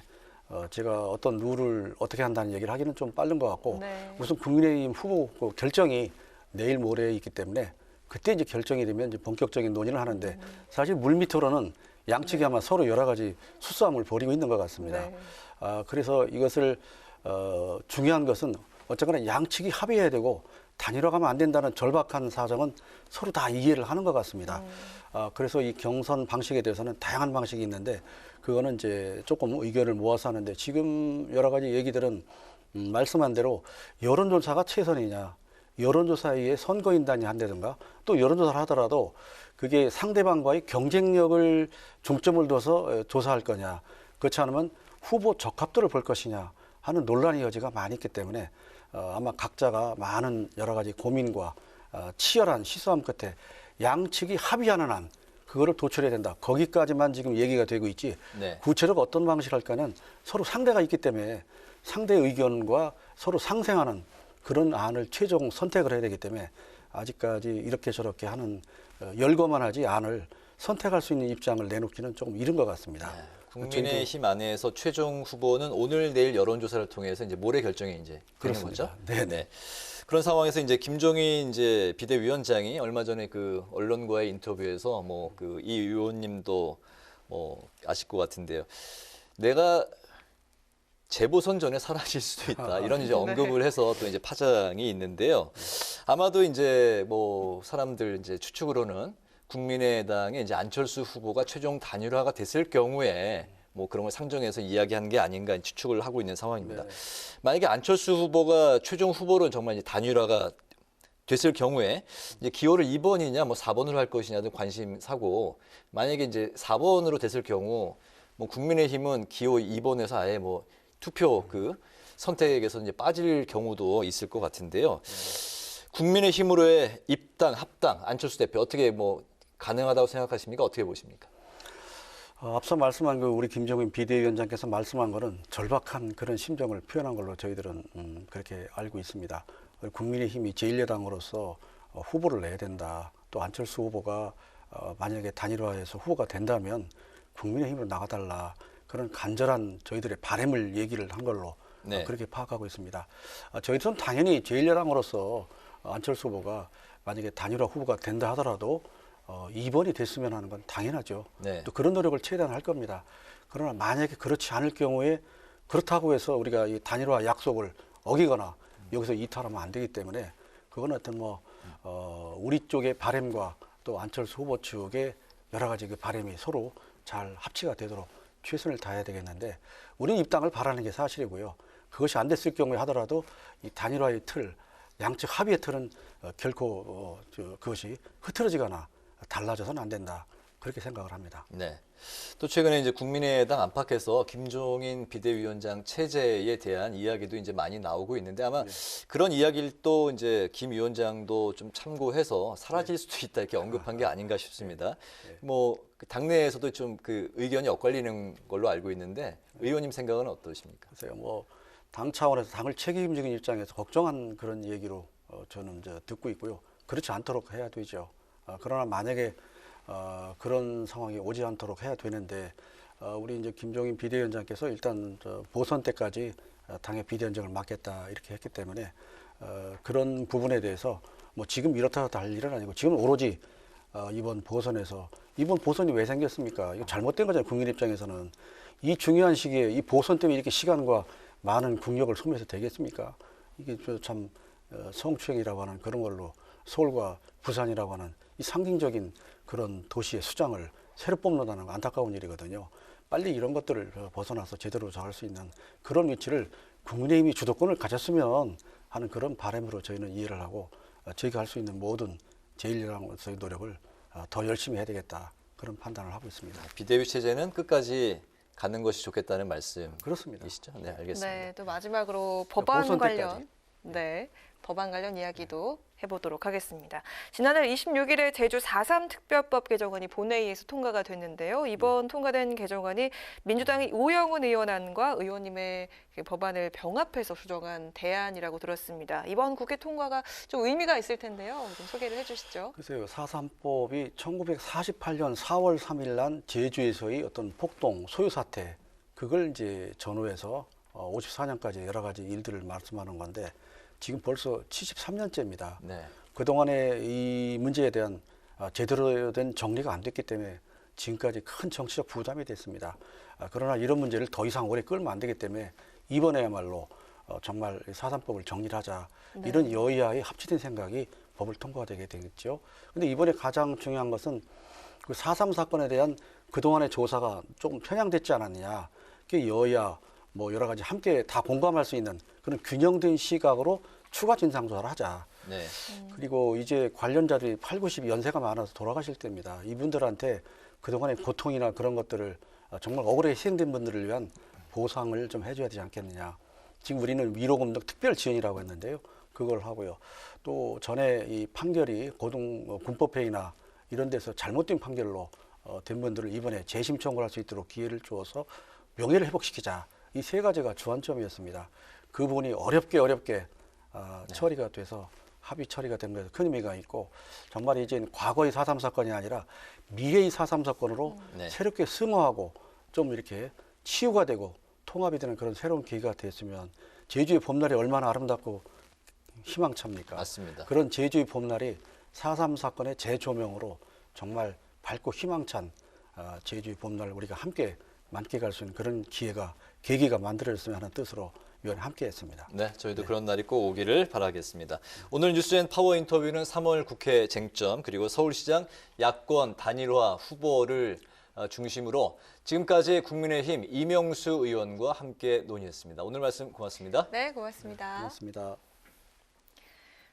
제가 어떤 룰을 어떻게 한다는 얘기를 하기는 좀 빠른 것 같고 우선 국민의힘 후보 결정이 내일 모레 있기 때문에 그때 이제 결정이 되면 이제 본격적인 논의를 하는데 사실 물밑으로는 양측이 아마 서로 여러 가지 수싸움을 벌이고 있는 것 같습니다. 그래서 이것을 중요한 것은 어쨌거나 양측이 합의해야 되고 단일화가면 안 된다는 절박한 사정은 서로 다 이해를 하는 것 같습니다. 그래서 이 경선 방식에 대해서는 다양한 방식이 있는데 그거는 이제 조금 의견을 모아서 하는데 지금 여러 가지 얘기들은 말씀한 대로 여론조사가 최선이냐, 여론조사에 선거인단이 한다든가 또 여론조사를 하더라도 그게 상대방과의 경쟁력을 중점을 둬서 조사할 거냐, 그렇지 않으면 후보 적합도를 볼 것이냐 하는 논란의 여지가 많이 있기 때문에 아마 각자가 많은 여러 가지 고민과 치열한 시싸움 끝에 양측이 합의하는 한 그거를 도출해야 된다. 거기까지만 지금 얘기가 되고 있지 구체적으로 어떤 방식을 할까는 서로 상대가 있기 때문에 상대의 의견과 서로 상생하는 그런 안을 최종 선택을 해야 되기 때문에 아직까지 이렇게 저렇게 하는 열거만하지 안을 선택할 수 있는 입장을 내놓기는 조금 이른 것 같습니다. 국민의힘 안에서 최종 후보는 오늘 내일 여론조사를 통해서 이제 모레 결정이 이제 되는 거죠. 네. 그런 상황에서 이제 김종인 이제 비대위원장이 얼마 전에 그 언론과의 인터뷰에서 뭐 그 이 의원님도 뭐 아실 것 같은데요. 내가 재보선 전에 사라질 수도 있다. 이런 이제 언급을 해서 또 이제 파장이 있는데요. 아마도 이제 뭐 사람들 이제 추측으로는 국민의당의 이제 안철수 후보가 최종 단일화가 됐을 경우에 뭐 그런 걸 상정해서 이야기한 게 아닌가 추측을 하고 있는 상황입니다. 만약에 안철수 후보가 최종 후보로 정말 이제 단일화가 됐을 경우에 이제 기호를 2번이냐 뭐 4번으로 할 것이냐 등 관심사고 만약에 이제 4번으로 됐을 경우 뭐 국민의힘은 기호 2번에서 아예 뭐 투표 그 선택에서 이제 빠질 경우도 있을 것 같은데요. 국민의힘으로의 입당, 합당, 안철수 대표 어떻게 뭐 가능하다고 생각하십니까? 어떻게 보십니까? 앞서 말씀한 그 우리 김종인 비대위원장께서 말씀한 거는 절박한 그런 심정을 표현한 걸로 저희들은 그렇게 알고 있습니다. 국민의힘이 제1야당으로서 후보를 내야 된다. 또 안철수 후보가 만약에 단일화해서 후보가 된다면 국민의힘으로 나가달라. 그런 간절한 저희들의 바람을 얘기를 한 걸로 그렇게 파악하고 있습니다. 저희들은 당연히 제1야당으로서 안철수 후보가 만약에 단일화 후보가 된다 하더라도 2번이 됐으면 하는 건 당연하죠. 또 그런 노력을 최대한 할 겁니다. 그러나 만약에 그렇지 않을 경우에 그렇다고 해서 우리가 이 단일화 약속을 어기거나 여기서 이탈하면 안 되기 때문에 그건 어떤 뭐 우리 쪽의 바람과 또 안철수 후보 측의 여러 가지 그 바람이 서로 잘 합치가 되도록 최선을 다해야 되겠는데 우리는 입당을 바라는 게 사실이고요. 그것이 안 됐을 경우에 하더라도 이 단일화의 틀, 양측 합의의 틀은 결코 그것이 흐트러지거나 달라져서는 안 된다. 그렇게 생각을 합니다. 네. 또 최근에 이제 국민의당 안팎에서 김종인 비대위원장 체제에 대한 이야기도 이제 많이 나오고 있는데 아마 그런 이야기를 또 이제 김 위원장도 좀 참고해서 사라질 수도 있다 이렇게 언급한 게 아닌가 싶습니다. 뭐 당내에서도 좀 그 의견이 엇갈리는 걸로 알고 있는데 의원님 생각은 어떠십니까? 글쎄요, 뭐 당 차원에서 당을 책임지는 입장에서 걱정한 그런 얘기로 저는 이제 듣고 있고요. 그렇지 않도록 해야 되죠. 그러나 만약에 그런 상황이 오지 않도록 해야 되는데 우리 이제 김종인 비대위원장께서 일단 보선 때까지 당의 비대위원장을 맡겠다 이렇게 했기 때문에 그런 부분에 대해서 뭐 지금 이렇다 할 일은 아니고 지금 오로지 이번 보선이 왜 생겼습니까? 이거 잘못된 거잖아요. 국민 입장에서는. 이 중요한 시기에 이 보선 때문에 이렇게 시간과 많은 국력을 소모해서 되겠습니까? 이게 참 성추행이라고 하는 그런 걸로 서울과 부산이라고 하는 이 상징적인 그런 도시의 수장을 새로 뽑는다는 건 안타까운 일이거든요. 빨리 이런 것들을 벗어나서 제대로 잘할 수 있는 그런 위치를 국민의힘이 주도권을 가졌으면 하는 그런 바람으로 저희는 이해를 하고 저희가 할 수 있는 모든 제1야당으로서의 노력을 더 열심히 해야 되겠다 그런 판단을 하고 있습니다. 비대위 체제는 끝까지 가는 것이 좋겠다는 말씀이시죠? 그렇습니다. 네, 알겠습니다. 네, 또 마지막으로 법안 관련 법안 관련 이야기도 해보도록 하겠습니다. 지난달 26일에 제주 4.3 특별법 개정안이 본회의에서 통과가 됐는데요. 이번 통과된 개정안이 민주당의 오영훈 의원안과 의원님의 법안을 병합해서 수정한 대안이라고 들었습니다. 이번 국회 통과가 좀 의미가 있을 텐데요. 좀 소개를 해주시죠. 글쎄요. 4.3법이 1948년 4월 3일 난 제주에서의 어떤 폭동, 소유 사태 그걸 이제 전후해서 54년까지 여러 가지 일들을 말씀하는 건데 지금 벌써 73년째입니다. 네. 그동안에 이 문제에 대한 제대로 된 정리가 안 됐기 때문에 지금까지 큰 정치적 부담이 됐습니다. 그러나 이런 문제를 더 이상 오래 끌면 안 되기 때문에 이번에야말로 정말 4.3법을 정리를 하자. 네. 이런 여야의 합치된 생각이 법을 통과되게 되겠죠. 그런데 이번에 가장 중요한 것은 그 4.3 사건에 대한 그동안의 조사가 조금 편향됐지 않았느냐. 그 여야 뭐 여러 가지 함께 다 공감할 수 있는 그런 균형된 시각으로 추가 진상조사를 하자. 네. 그리고 이제 관련자들이 8, 90 연세가 많아서 돌아가실 때입니다. 이분들한테 그동안의 고통이나 그런 것들을 정말 억울하게 희생된 분들을 위한 보상을 좀 해줘야 되지 않겠느냐. 지금 우리는 위로금 등 특별 지원이라고 했는데요. 그걸 하고요. 또 전에 이 판결이 군법회의나 이런 데서 잘못된 판결로 된 분들을 이번에 재심 청구를 할 수 있도록 기회를 주어서 명예를 회복시키자. 이 세 가지가 주안점이었습니다. 그 부분이 어렵게 처리가 돼서 합의 처리가 된 것에서 큰 의미가 있고 정말 이제 과거의 4.3 사건이 아니라 미래의 4.3 사건으로 새롭게 승화하고 좀 이렇게 치유가 되고 통합이 되는 그런 새로운 계기가 됐으면 제주의 봄날이 얼마나 아름답고 희망찹니까? 맞습니다. 그런 제주의 봄날이 4.3 사건의 재조명으로 정말 밝고 희망찬 제주의 봄날 우리가 함께 만끽할 수 있는 그런 계기가 만들어졌으면 하는 뜻으로 위원회 함께했습니다. 네, 저희도 그런 날이 꼭 오기를 바라겠습니다. 오늘 뉴스엔 파워 인터뷰는 3월 국회 쟁점 그리고 서울시장 야권 단일화 후보를 중심으로 지금까지 국민의힘 이명수 의원과 함께 논의했습니다. 오늘 말씀 고맙습니다. 네, 고맙습니다. 고맙습니다.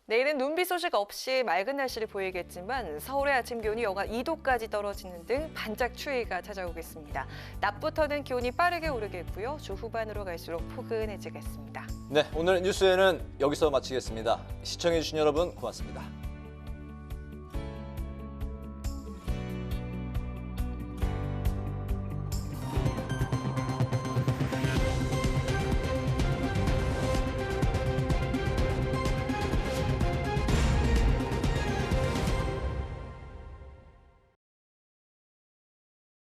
내일은 눈비 소식 없이 맑은 날씨를 보이겠지만 서울의 아침 기온이 영하 2도까지 떨어지는 등 반짝 추위가 찾아오겠습니다. 낮부터는 기온이 빠르게 오르겠고요. 주 후반으로 갈수록 포근해지겠습니다. 네, 오늘 뉴스에는 여기서 마치겠습니다. 시청해주신 여러분 고맙습니다.